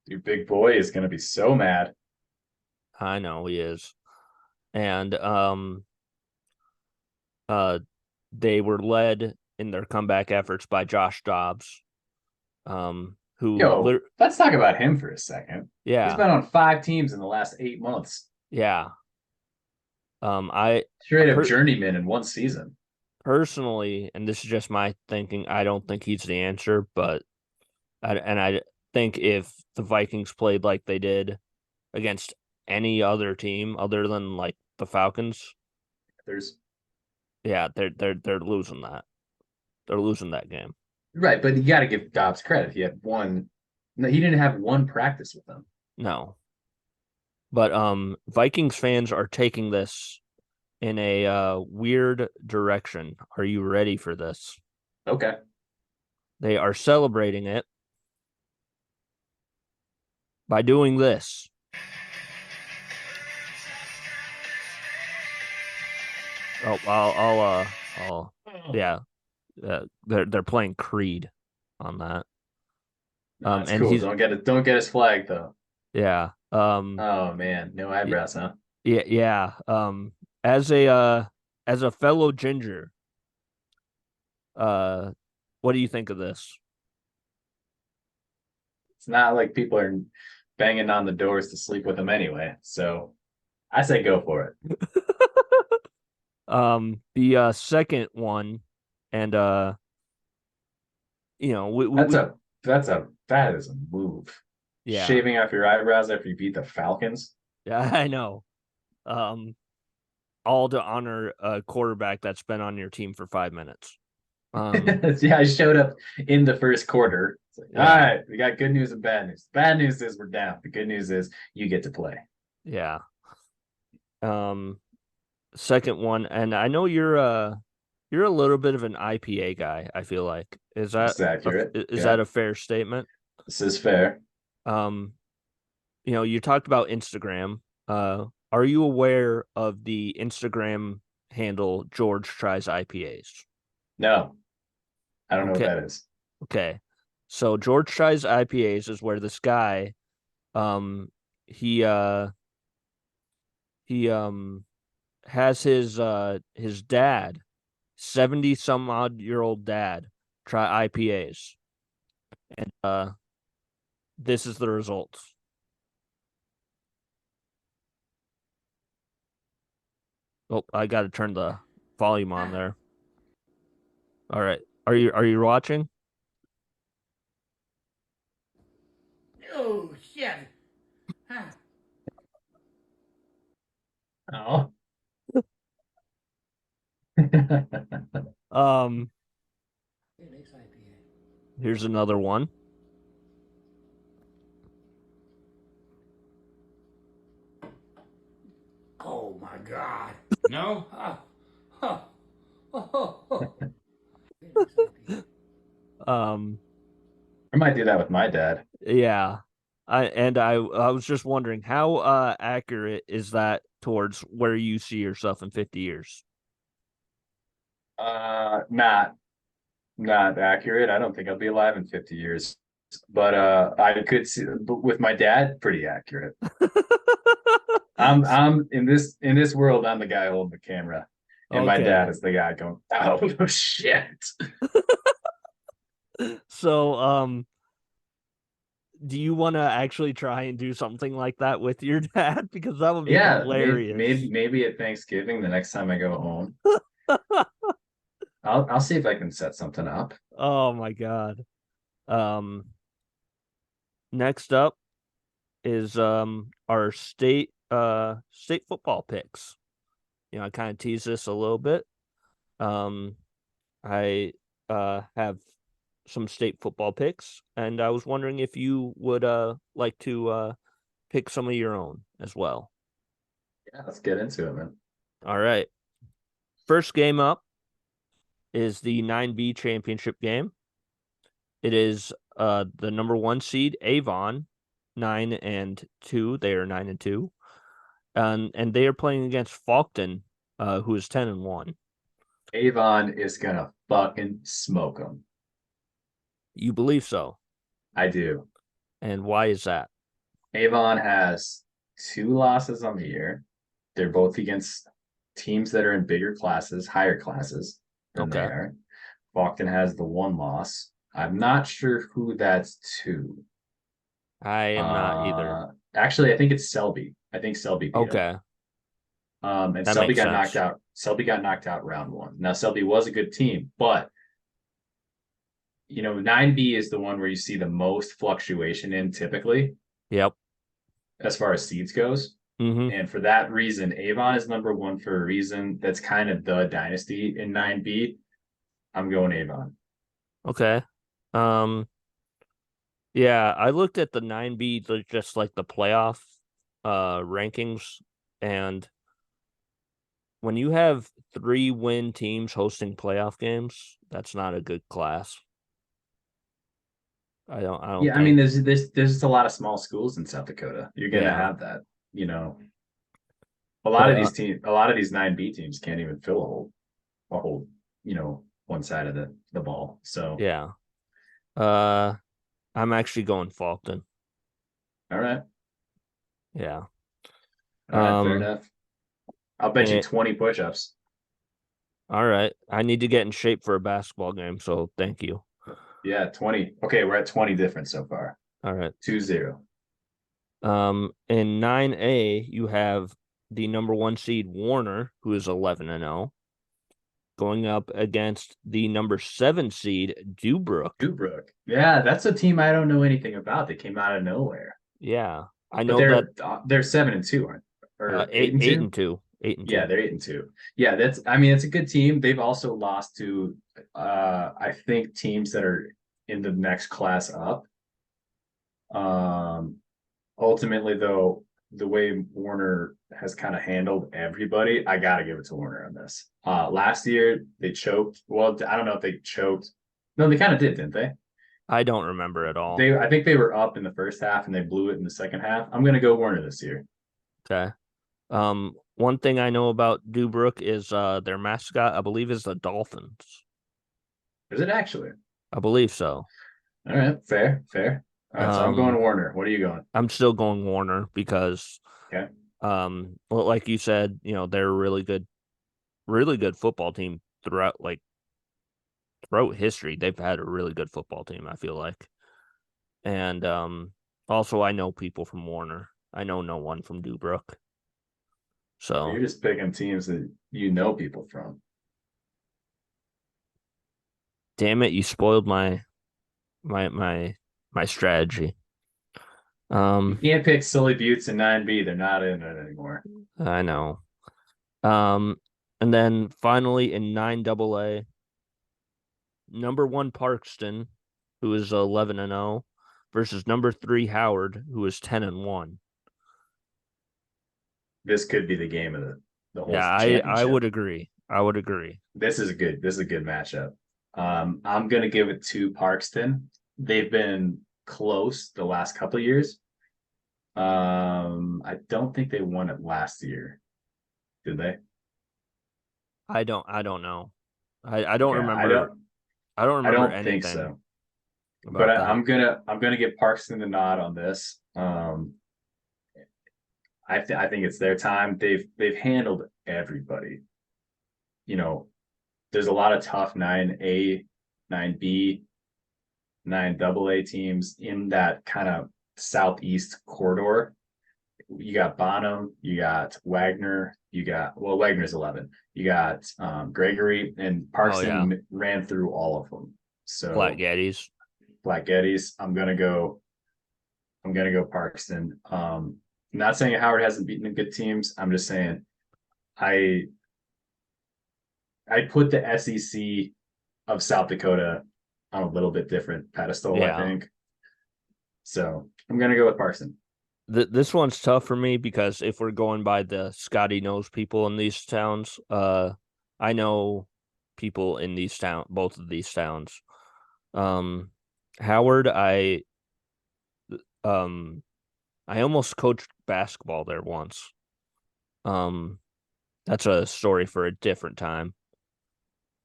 Your big boy is gonna be so mad. I know he is. And uh they were led in their comeback efforts by Josh Dobbs, who Yo, let's talk about him for a second. He's yeah, been on 5 teams in the last 8 months. yeah. I Straight up per journeyman in one season. personally, and this is just my thinking, I don't think he's the answer, but I think if the Vikings played like they did against any other team other than like the Falcons, There's yeah, they're losing that. They're losing that game. Right, but you got to give Dobbs credit. He had one. No, he didn't have one practice with them. No. But Vikings fans are taking this in a weird direction. Are you ready for this? Okay. They are celebrating it by doing this. Oh, I'll yeah. They're playing Creed on that. No, that's And cool. he's Don't get his flag though. yeah. Oh man, no eyebrows, huh? Yeah, yeah. As a as a fellow ginger, uh, what do you think of this? It's not like people are banging on the doors to sleep with him anyway. So I say go for it. The second one, and you know, That's a that is a move. yeah, Shaving off your eyebrows after you beat the Falcons. yeah, I know. Um, all to honor a quarterback that's been on your team for 5 minutes. Yeah, I showed up in the first quarter. It's like, all Yeah, right, we got good news and bad news. Bad news is we're down. The good news is you get to play. yeah. Um, second one, and I know you're a little bit of an IPA guy, I feel like. This is accurate. Is Yeah, that a fair statement? this is fair. Um, you talked about Instagram. Are you aware of the Instagram handle George Tries IPAs? No, I don't know what Okay, that is. okay. So George Tries IPAs is where this guy, um, he he has his dad, 70 some odd year old dad, try IPAs. And this is the results. Oh, I got to turn the volume on there. All right. Are you watching? Oh shit! Huh. Oh. Um, Nice IPA. here's another one. Oh my god! No? Oh, oh. Nice IPA. Um, I might do that with my dad. yeah. I was just wondering how accurate is that towards where you see yourself in 50 years? Not accurate. I don't think I'll be alive in 50 years. But I could see but with my dad, pretty accurate. I'm in this world, I'm the guy holding the camera. And my dad Okay. is the guy going, oh shit. So, do you want to actually try and do something like that with your dad? Because that would be Yeah, maybe hilarious. maybe at Thanksgiving, the next time I go home, I'll see if I can set something up. Oh my God. Um, next up is our state football picks. I kind of tease this a little bit. Um, I have some state football picks, and I was wondering if you would like to pick some of your own as well. Yeah, let's get into it, man. All right. First game up is the 9B championship game. It is the number 1 seed Avon, 9-2. They are 9-2. And they are playing against Faulkton, who is 10-1. Avon is gonna fucking smoke them. You believe so? I do. And why is that? Avon has 2 losses on the year. They're both against teams that are in bigger classes, higher classes than they Okay. are. Faulkton has the 1 loss. I'm not sure who that's to. I am not either. Actually, I think it's Selby. I think Selby beat him. Okay. And That Selby makes got knocked sense. out. Selby got knocked out round 1. Now Selby was a good team, but 9B is the one where you see the most fluctuation in typically Yep. as far as seeds goes. Mm-hmm. And for that reason, Avon is number 1 for a reason. That's kind of the dynasty in 9B. I'm going Avon. Okay. Um, yeah, I looked at the 9B, just like the playoff rankings, and when you have 3-win teams hosting playoff games, that's not a good class. I don't Yeah, I mean, think. there's just a lot of small schools in South Dakota. You're gonna Yeah. have that. You know, But a lot of these 9B teams can't even fill a whole, one side of the ball. So, yeah. Uh I'm actually going Faulkton. all right, Yeah. fair Um enough. I'll bet you and 20 push-ups. all right. I need to get in shape for a basketball game, so thank you. Yeah, 20. Okay, we're at 20 different so far. All right. 2-0. In 9A, you have the number 1 seed Warner, who is 11-0, going up against the number 7 seed Dubrook. Dubrook. Yeah, that's a team I don't know anything about. They came out of nowhere. Yeah. I But know that they're 7-2, aren't or eight eight and eight two? and two. 8-2. Yeah, they're 8-2. Yeah, it's a good team. They've also lost to I think teams that are in the next class up. Um Ultimately though, the way Warner has kind of handled everybody, I gotta give it to Warner on this. Last year they choked. Well, I don't know if they choked. No, they kind of did, didn't they? I don't remember at all. I think they were up in the first half and they blew it in the second half. I'm gonna go Warner this year. Okay. One thing I know about Dubrook is their mascot, I believe, is the Dolphins. Is it actually? I believe so. All right, fair. All right, so I'm going Um, Warner. What are you going? I'm still going Warner because Okay. well, like you said, they're a really good football team throughout history. They've had a really good football team, I feel like. And also I know people from Warner. I know no one from Dubrook. You're So, just picking teams that you know people from. damn it, you spoiled my my strategy. You can't pick Sully Buttes and 9B. They're not in it anymore. I know. And then finally in 9AA, number 1 Parkston, who is 11-0, versus number 3 Howard, who is 10-1. This could be the game of the whole Yeah, I championship. would agree. I would agree. This is a good matchup. I'm gonna give it to Parkston. They've been close the last couple of years. I don't think they won it last year. Did they? I don't know. I don't Yeah, remember. I don't I remember don't think anything so. But about that. I'm gonna give Parkston the nod on this. I think it's their time. They've handled everybody. You know, there's a lot of tough 9A, 9B, 9AA teams in that kind of southeast corridor. You got Bonham, you got Wagner, Wagner's 11. You got Gregory, and Parkston ran through all of them. So Black Geddes. Black Geddes. I'm gonna go Parkston. Not saying Howard hasn't beaten good teams. I'm just saying I put the SEC of South Dakota on a little bit different pedestal, I think. So I'm gonna go with Parkston. This one's tough for me because if we're going by the Scotty knows people in these towns, I know people in both of these towns. Howard, I almost coached basketball there once. That's a story for a different time.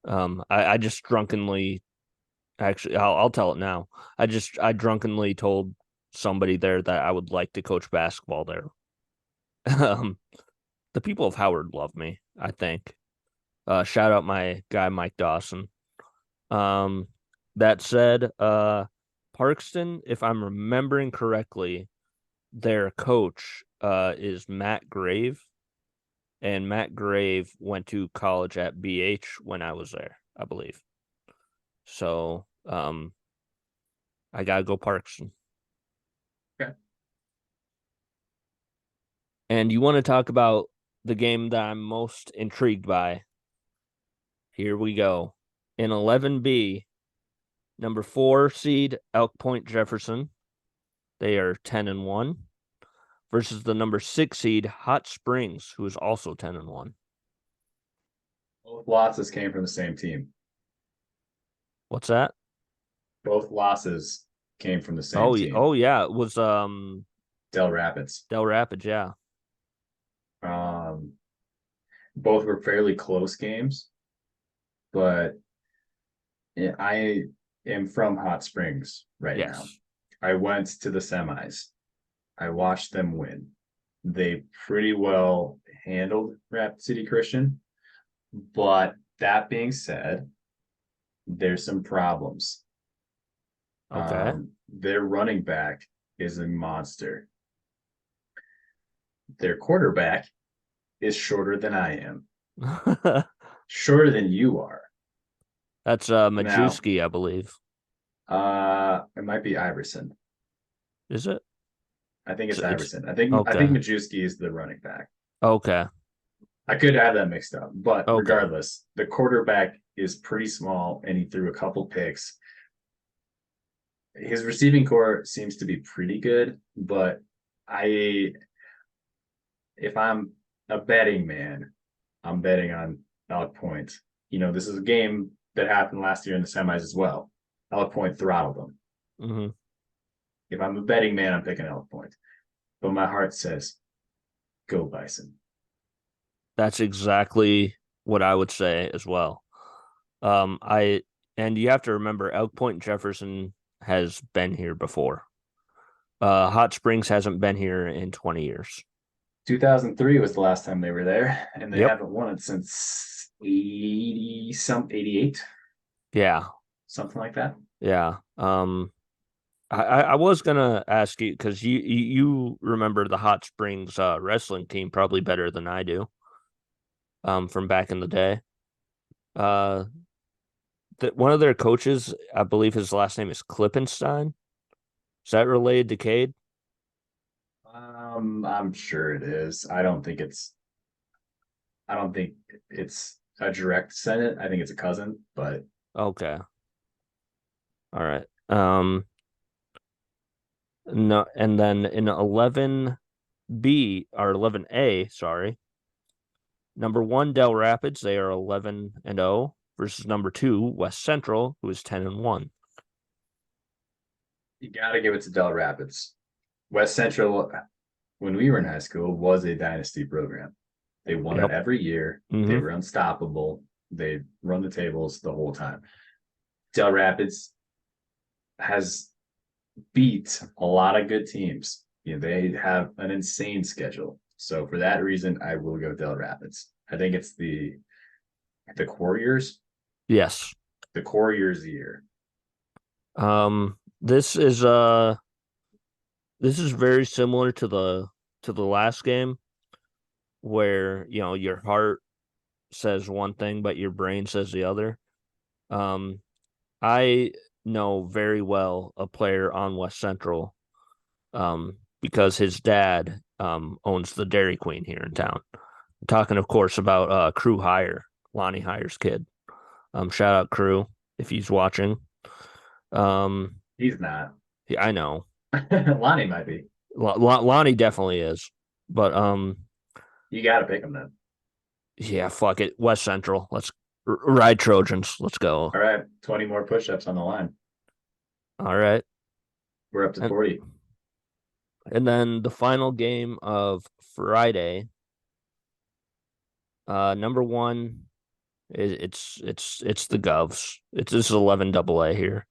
I just drunkenly, actually, I'll tell it now. I drunkenly told somebody there that I would like to coach basketball there. The people of Howard love me, I think. Shout out my guy Mike Dawson. That said, Parkston, if I'm remembering correctly, their coach is Matt Grave, and Matt Grave went to college at BH when I was there, I believe. So, I gotta go Parkston. Okay. And you want to talk about the game that I'm most intrigued by? Here we go. In 11B, number 4 seed Elk Point Jefferson. They are 10-1 versus the number 6 seed Hot Springs, who is also 10-1. Both losses came from the same team. What's that? Both losses came from the same team. Oh yeah, it was Del Rapids. Del Rapids, yeah. Both were fairly close games, but I am from Hot Springs right now. I went to the semis. I watched them win. They pretty well handled Rapid City Christian, but that being said, there's some problems. Okay. Their running back is a monster. Their quarterback is shorter than I am. Shorter than you are. That's Majewski, I believe. It might be Iverson. Is it? I think it's Iverson. I think Majewski is the running back. Okay. I could have that mixed up, but regardless, the quarterback is pretty small and he threw a couple picks. His receiving core seems to be pretty good, but if I'm a betting man, I'm betting on Alec Point. You know, this is a game that happened last year in the semis as well. Alec Point throttled them. Mm-hmm. If I'm a betting man, I'm picking Alec Point. But my heart says, go Bison. That's exactly what I would say as well. And you have to remember, Elk Point Jefferson has been here before. Hot Springs hasn't been here in 20 years. 2003 was the last time they were there, and they haven't won it since 88. Yeah, something like that. Yeah. I was gonna ask you because you remember the Hot Springs wrestling team probably better than I do. From back in the day. One of their coaches, I believe his last name is Klippenstein. Is that related to Cade? I'm sure it is. I don't think it's a direct Senate. I think it's a cousin, but Okay. All right. No, and then in 11B or 11A, sorry. Number 1, Del Rapids, they are 11-0 versus number 2, West Central, who is 10-1. you gotta give it to Del Rapids. West Central, when we were in high school, was a dynasty program. They won it Yep. every year. They were unstoppable. They run the tables the whole time. Del Rapids has beat a lot of good teams. They have an insane schedule. So for that reason, I will go Del Rapids. I think it's the Warriors. Yes. The Warriors year. This is very similar to the last game where, your heart says one thing but your brain says the other. I know very well a player on West Central because his dad owns the Dairy Queen here in town. I'm talking, of course, about Crew Hire, Lonnie Hire's kid. Shout out Crew if he's watching. He's not. I know. Lonnie might be. Lonnie definitely is. But You got to pick him then. yeah, fuck it. West Central. Let's ride Trojans. Let's go. All right, 20 more push-ups on the line. All right. We're up to 40. And then the final game of Friday. Number 1 it's the Govs. This is 11 AA here.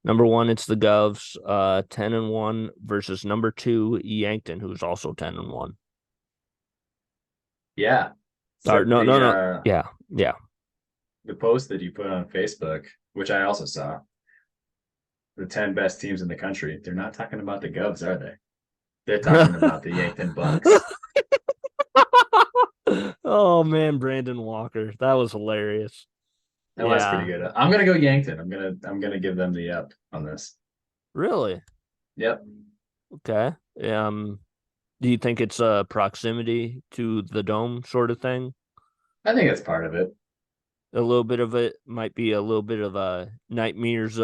Number 1, it's the Govs, 10-1 versus number 2, Yankton, who's also 10-1. Yeah. Or, no. Yeah. The post that you put on Facebook, which I also saw, the 10 best teams in the country, they're not talking about the Govs, are they? They're talking about the Yankton Bucks. Oh man, Brandon Walker. That was hilarious. That was pretty good. I'm gonna go Yankton. I'm gonna give them the up on this. Really? Yep. Okay. Do you think it's a proximity to the dome sort of thing? I think it's part of it. A little bit of it might be a little bit of nightmares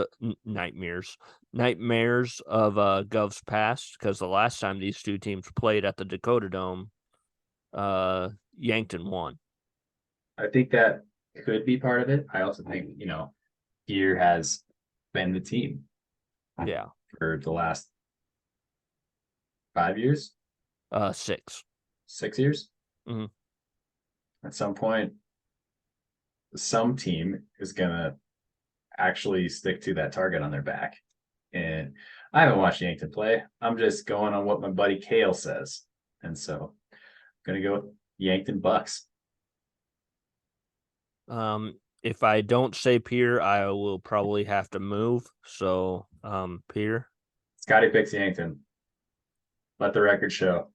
of Gov's past, because the last time these two teams played at the Dakota Dome, Yankton won. I think that could be part of it. I also think, Gear has been the team. Yeah. For the last 5 years. 6. 6 years. Mm-hmm. At some point, some team is gonna actually stick to that target on their back. And I haven't watched Yankton play. I'm just going on what my buddy Kale says. And so I'm gonna go Yankton Bucks. If I don't say Pier, I will probably have to move. So, Pier. Scotty picks Yankton. Let the record show.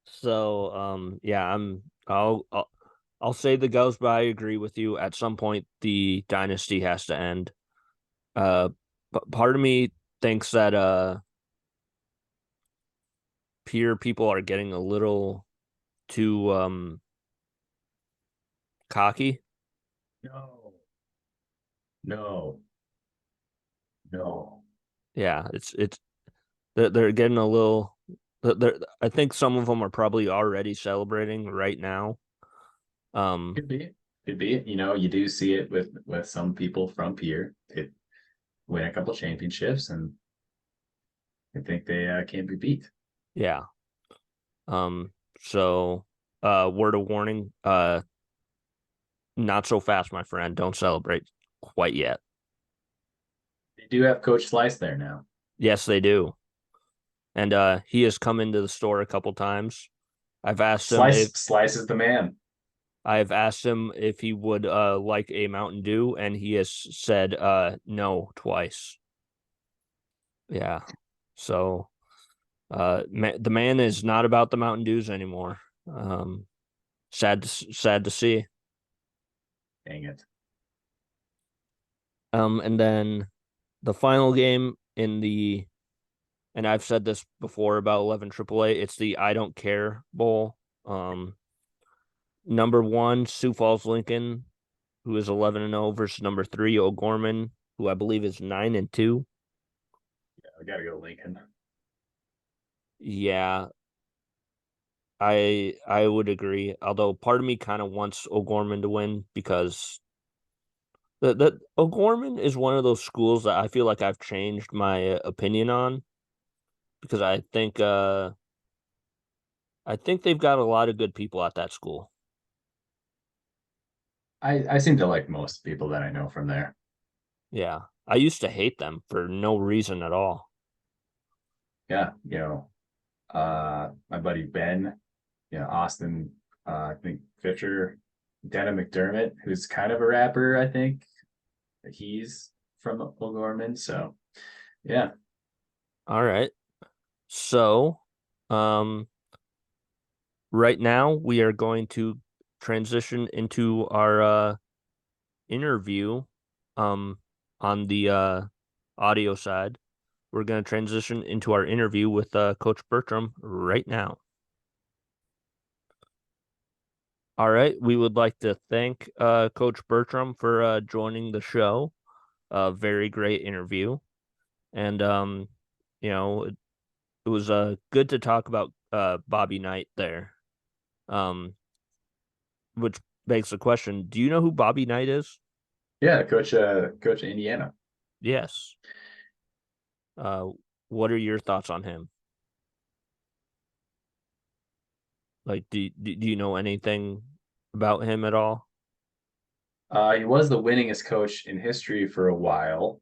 So, yeah, I'll say the Govs, but I agree with you. At some point, the dynasty has to end. But part of me thinks that Pier people are getting a little too cocky. No. Yeah, it's they're getting a little. I think some of them are probably already celebrating right now. Could be. You do see it with some people from Pier. It win a couple championships, and I think they can't be beat. Yeah. So, word of warning, not so fast, my friend. Don't celebrate quite yet. They do have Coach Slice there now. Yes, they do. And he has come into the store a couple times. I've asked him Slice is the man. I've asked him if he would like a Mountain Dew, and he has said no twice. Yeah. So the man is not about the Mountain Dews anymore. Sad to see. Dang it. And then the final game in the and I've said this before about 11 AAA. It's the I Don't Care Bowl. Number 1, Sioux Falls Lincoln, who is 11-0 versus number 3, O'Gorman, who I believe is 9-2. Yeah, I gotta go Lincoln. Yeah, I would agree. Although part of me kind of wants O'Gorman to win because the O'Gorman is one of those schools that I feel like I've changed my opinion on because I think they've got a lot of good people at that school. I seem to like most people that I know from there. Yeah. I used to hate them for no reason at all. Yeah, my buddy Ben, Austin, I think Fisher, Dana McDermott, who's kind of a rapper, I think. He's from O'Gorman, so yeah. All right. So, right now we are going to transition into our interview on the audio side. We're going to transition into our interview with Coach Bertram right now. All right, we would like to thank Coach Bertram for joining the show. Very great interview, and it was good to talk about Bobby Knight there. Which begs the question: do you know who Bobby Knight is? Yeah, coach of Indiana. Yes. What are your thoughts on him? Like, do you know anything about him at all? He was the winningest coach in history for a while.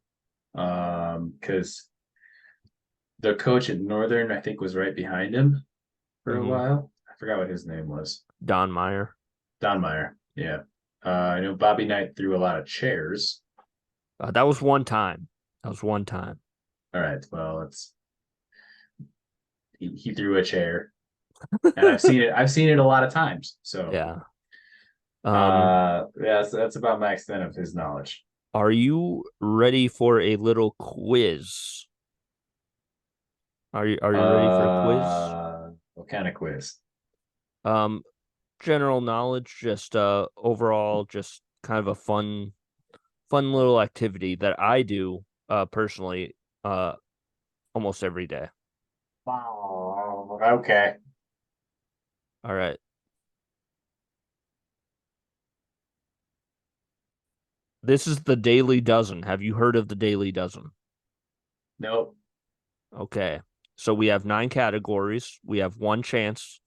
Because the coach at Northern, I think, was right behind him for a while. I forgot what his name was. Don Meyer. Don Meyer. Yeah. I know Bobby Knight threw a lot of chairs. That was one time. That was one time. All right. Well, he threw a chair, and I've seen it. I've seen it a lot of times. So Yeah. yeah, that's about my extent of his knowledge. Are you ready for a little quiz? Are you ready for a quiz? What kind of quiz? General knowledge, just overall, just kind of a fun little activity that I do personally almost every day. Oh, okay. All right. This is the Daily Dozen. Have you heard of the Daily Dozen? Nope. Okay. So we have 9 categories. We have one chance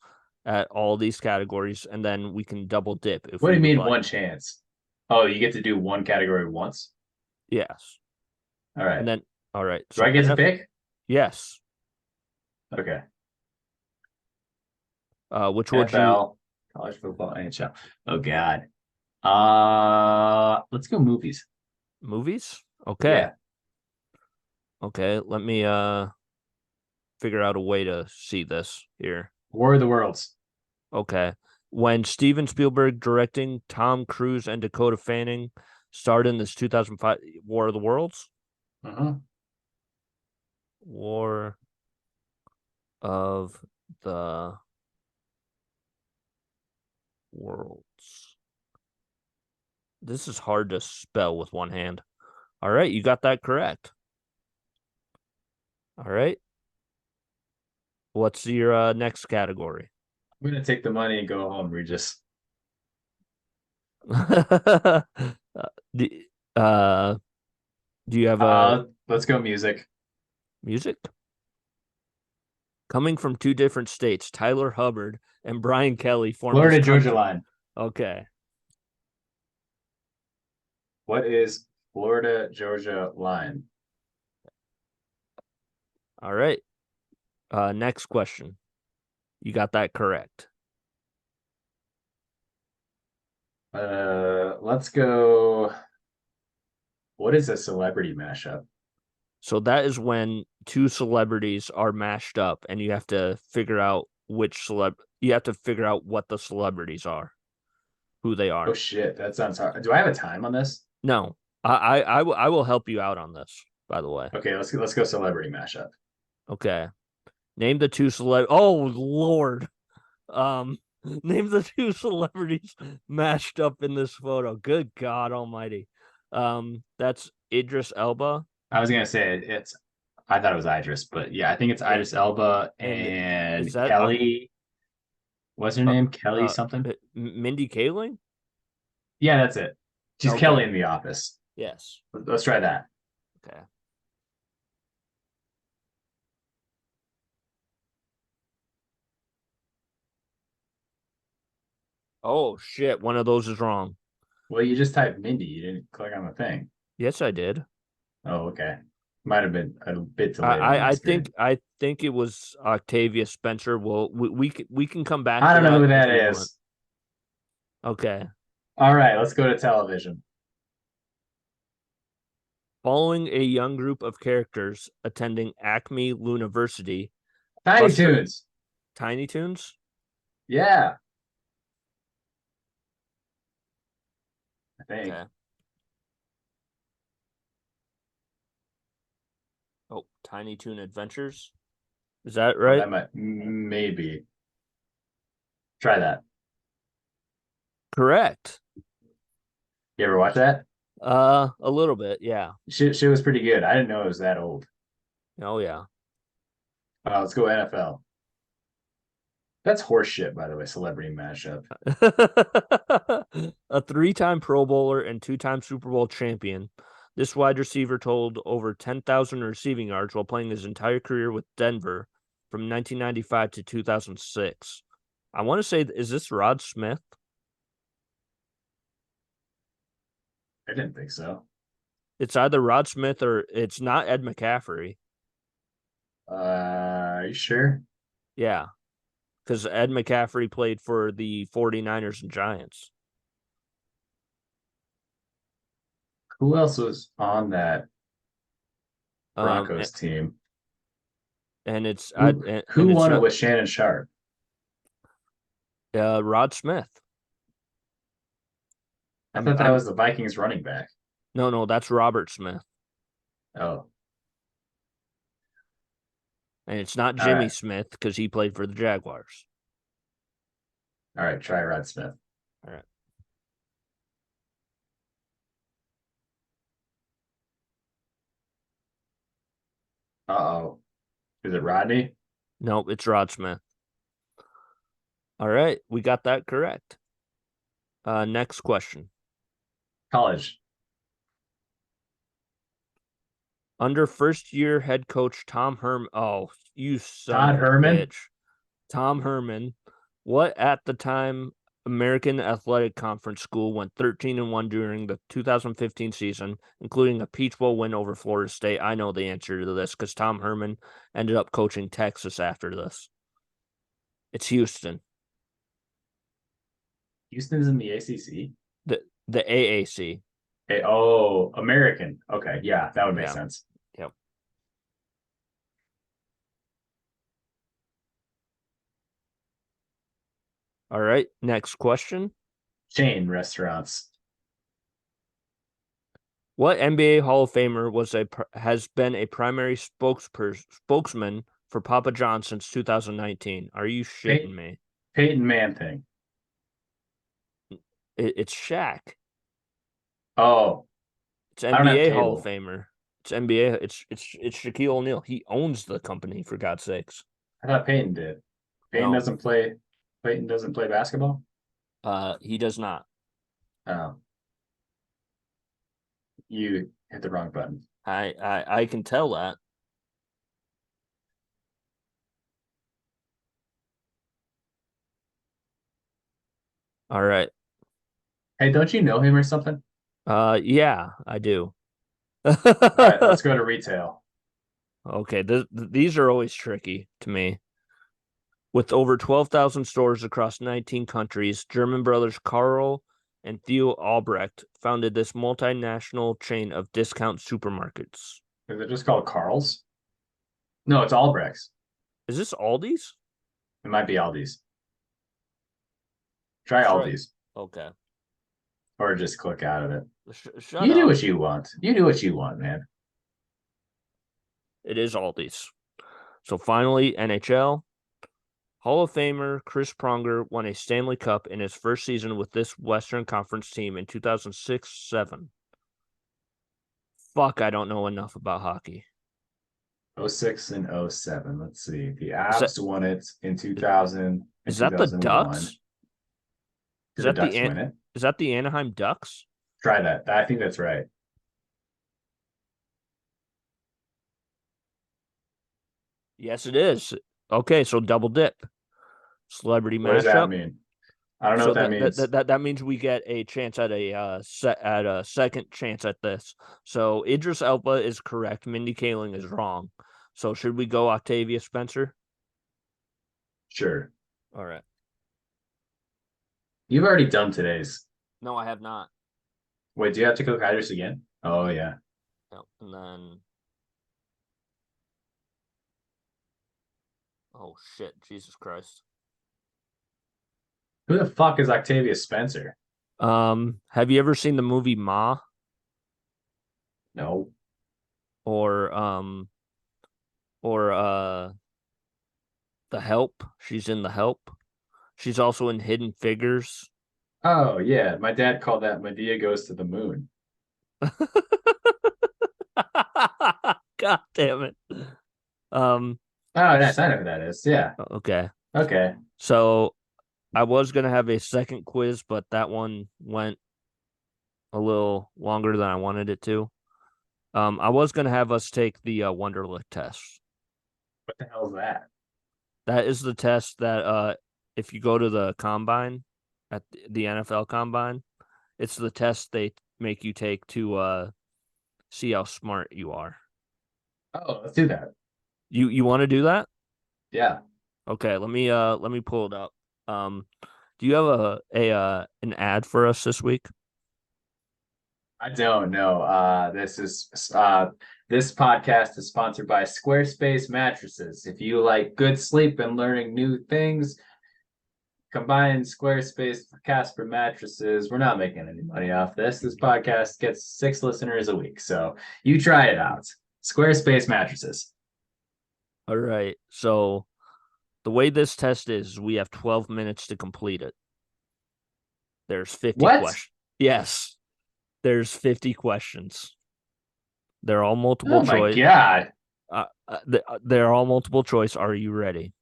at all these categories, and then we can double dip if What do we you would mean like. one chance? Oh, you get to do one category once? Yes. All right. And then all right. Do I get to pick? Yes. Okay. Which would you NFL, college football, NHL. Oh God. Let's go movies. movies? Okay. Yeah. Okay, let me figure out a way to see this here. War of the Worlds. Okay. When Steven Spielberg directing, Tom Cruise and Dakota Fanning starred in this 2005 War of the Worlds? Uh-huh. War of the Worlds. This is hard to spell with one hand. All right, you got that correct. All right. What's your next category? I'm gonna take the money and go home, Regis. do, uh, do you have a Let's go music. music? Coming from 2 different states, Tyler Hubbard and Brian Kelly formed Florida this Georgia country. line. Okay. What is Florida Georgia line? All right. Next question. You got that correct. Let's go. What is a celebrity mashup? So that is when 2 celebrities are mashed up and you have to figure out you have to figure out what the celebrities are, who they are. Oh shit, that sounds hard. Do I have a time on this? No. I will help you out on this, by the way. Okay, let's go celebrity mashup. Okay. Name the two Oh Lord. Name the two celebrities mashed up in this photo. Good God Almighty. That's Idris Elba I was gonna say it's. I thought it was Idris, but yeah, I think it's and Idris Elba and is and that Kelly. What's her name? Kelly something. Mindy Kaling? Yeah, that's it. She's Kelly Okay. in The Office. Yes. Let's try that. Okay. Oh shit! One of those is wrong. Well, you just typed Mindy. You didn't click on the thing. Yes, I did. Oh, okay. Might have been a bit I delayed on my screen. I think it was Octavia Spencer. Well, we can come back I to don't know that who if that you want. is. Okay. All right, let's go to television. Following a young group of characters attending Acme University, Tiny Buster Toons. Tiny Toons. Yeah, I think. Okay. Oh, Tiny Toon Adventures. Is that Oh, right? that might maybe try that. Correct. You ever watch that? A little bit, yeah. She was pretty good. I didn't know it was that old. Oh yeah. Let's go NFL. That's horse shit, by the way. Celebrity mashup. A 3-time Pro Bowler and 2-time Super Bowl champion. This wide receiver totaled over 10,000 receiving yards while playing his entire career with Denver from 1995 to 2006. I want to say, is this Rod Smith? I didn't think so. It's either Rod Smith or it's not Ed McCaffrey. Are you sure? Yeah, because Ed McCaffrey played for the 49ers and Giants. Who else was on that Um, Broncos team? and it's Who, and who it's won it not with Shannon Sharp? Rod Smith. I thought that was the Vikings running back. No, that's Robert Smith. Oh, And it's not all Jimmy right. Smith because he played for the Jaguars. All right, try Rod Smith. All right. Uh-oh. Is it Rodney? Nope, it's Rod Smith. All right, we got that correct. Next question. College. Under first-year head coach Tom Herman. Oh, you son Todd of a Herman? bitch. Tom Herman. What at the time American Athletic Conference school went 13-1 during the 2015 season, including a Peach Bowl win over Florida State? I know the answer to this because Tom Herman ended up coaching Texas after this. It's Houston. Houston's in the ACC? The AAC. Hey, oh, American. Okay, yeah, that would make sense. Yep. All right, next question. Chain restaurants. What NBA Hall of Famer has been a primary spokesman for Papa John since 2019? Are you shitting me? Peyton Manning. It's Shaq. Oh, It's I don't have NBA Hall of cable. Famer. It's NBA. It's Shaquille O'Neal. He owns the company, for God's sakes. I thought Peyton did. Peyton No. doesn't play. Peyton doesn't play basketball. He does not. Oh, you hit the wrong button. I can tell that. All right. Hey, don't you know him or something? Yeah, I do. All right, let's go to retail. Okay, these are always tricky to me. With over 12,000 stores across 19 countries, German brothers Karl and Theo Albrecht founded this multinational chain of discount supermarkets. Is it just called Carl's? No, it's Albrecht's. Is this Aldi's? It might be Aldi's. Try Aldi's. Okay. Or just click out of it. Shut You up. do what you want. You do what you want, man. It is Aldi's. So finally, NHL. Hall of Famer Chris Pronger won a Stanley Cup in his first season with this Western Conference team in 2006-07. Fuck, I don't know enough about hockey. 06 and 07. Let's see. The Is that Avs won it in 2000 and is that the 2001. Ducks? Did the Ducks win it? Is that the Anaheim Ducks? Try that. I think that's right. Yes, it is. Okay, so double dip. Celebrity What does that mashup. mean? I don't know So what that means. that means we get a chance at a second chance at this. So Idris Elba is correct. Mindy Kaling is wrong. So should we go Octavia Spencer? Sure. All right. You've already done today's. No, I have not. Wait, do you have to cook Idris again? Oh, yeah. No, and then. Oh shit! Jesus Christ. Who the fuck is Octavia Spencer? Have you ever seen the movie Ma No. or The Help? She's in The Help. She's also in Hidden Figures. Oh, yeah. My dad called that Medea Goes to the Moon. God damn it. Oh, nice. I know who that is. Yeah. Okay. Okay. So I was gonna have a second quiz, but that one went a little longer than I wanted it to. I was gonna have us take the Wonderlic test. What the hell is that? That is the test that if you go to the combine at the NFL combine, it's the test they make you take to see how smart you are. Oh, let's do that. You want to do that? Yeah. Okay, let me pull it up. Do you have an ad for us this week? I don't know. This podcast is sponsored by Squarespace Mattresses. If you like good sleep and learning new things, combine Squarespace for Casper mattresses. We're not making any money off this. This podcast gets 6 listeners a week, so you try it out. Squarespace Mattresses. All right. So the way this test is, we have 12 minutes to complete it. There's 50 What? questions. Yes. There's 50 questions. They're all multiple Oh my choice. god. They're all multiple choice. Are you ready?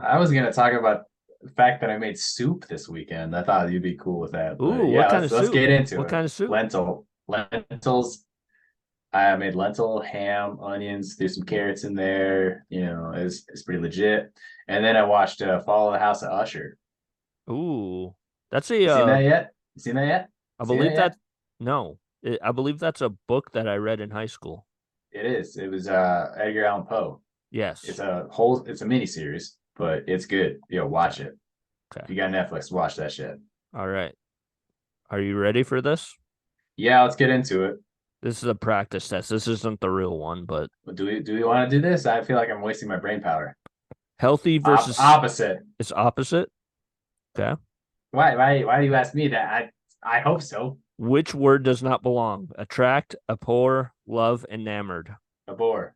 I was gonna talk about the fact that I made soup this weekend. I thought you'd be cool with that. But Ooh, yeah, what kind of let's soup? get into What it. kind of soup? Lentils. I made lentil, ham, onions, threw some carrots in there. It's pretty legit. And then I watched Follow the House of Usher. Ooh, that's You seen that yet? You seen that yet? I Seen believe that yet? no. I believe that's a book that I read in high school. It is. It was Edgar Allan Poe. Yes. It's a mini series, but it's good. Watch it. Okay. If you got Netflix, watch that shit. All right. Are you ready for this? Yeah, let's get into it. This is a practice test. This isn't the real one, but Do we want to do this? I feel like I'm wasting my brain power. healthy versus opposite. It's opposite. Okay. Why do you ask me that? I hope so. Which word does not belong? Attract, abhor, love, enamored. Abhor.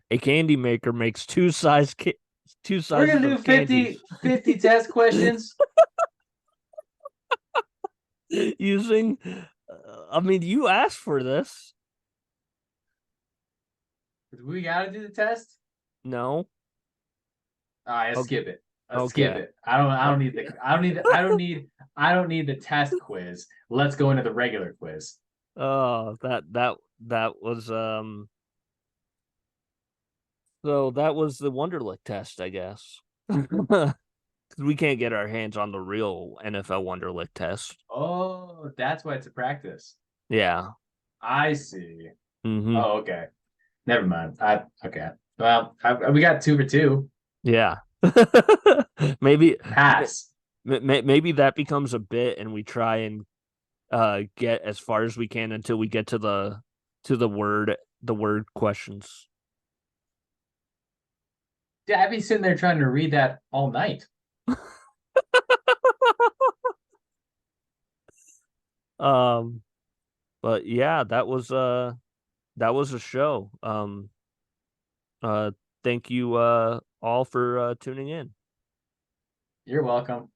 A candy maker makes two sizes We're gonna do of candies 50 test questions. using. I mean, you asked for this. We gotta do the test. No. All right, Okay. skip it. Let's Okay. skip it. I don't need the test quiz. Let's go into the regular quiz. Oh, that was So that was the Wonderlic test, I guess. We can't get our hands on the real NFL Wonderlic test. Oh, that's why it's a practice. Yeah. I see. Mm-hmm. Oh, okay. Never mind. Okay. Well, we got 2 for 2. Yeah. Maybe Pass. maybe that becomes a bit, and we try and get as far as we can until we get to the word questions. Yeah, I'd be sitting there trying to read that all night. But yeah, that was that was a show. Thank you all for tuning in. You're welcome.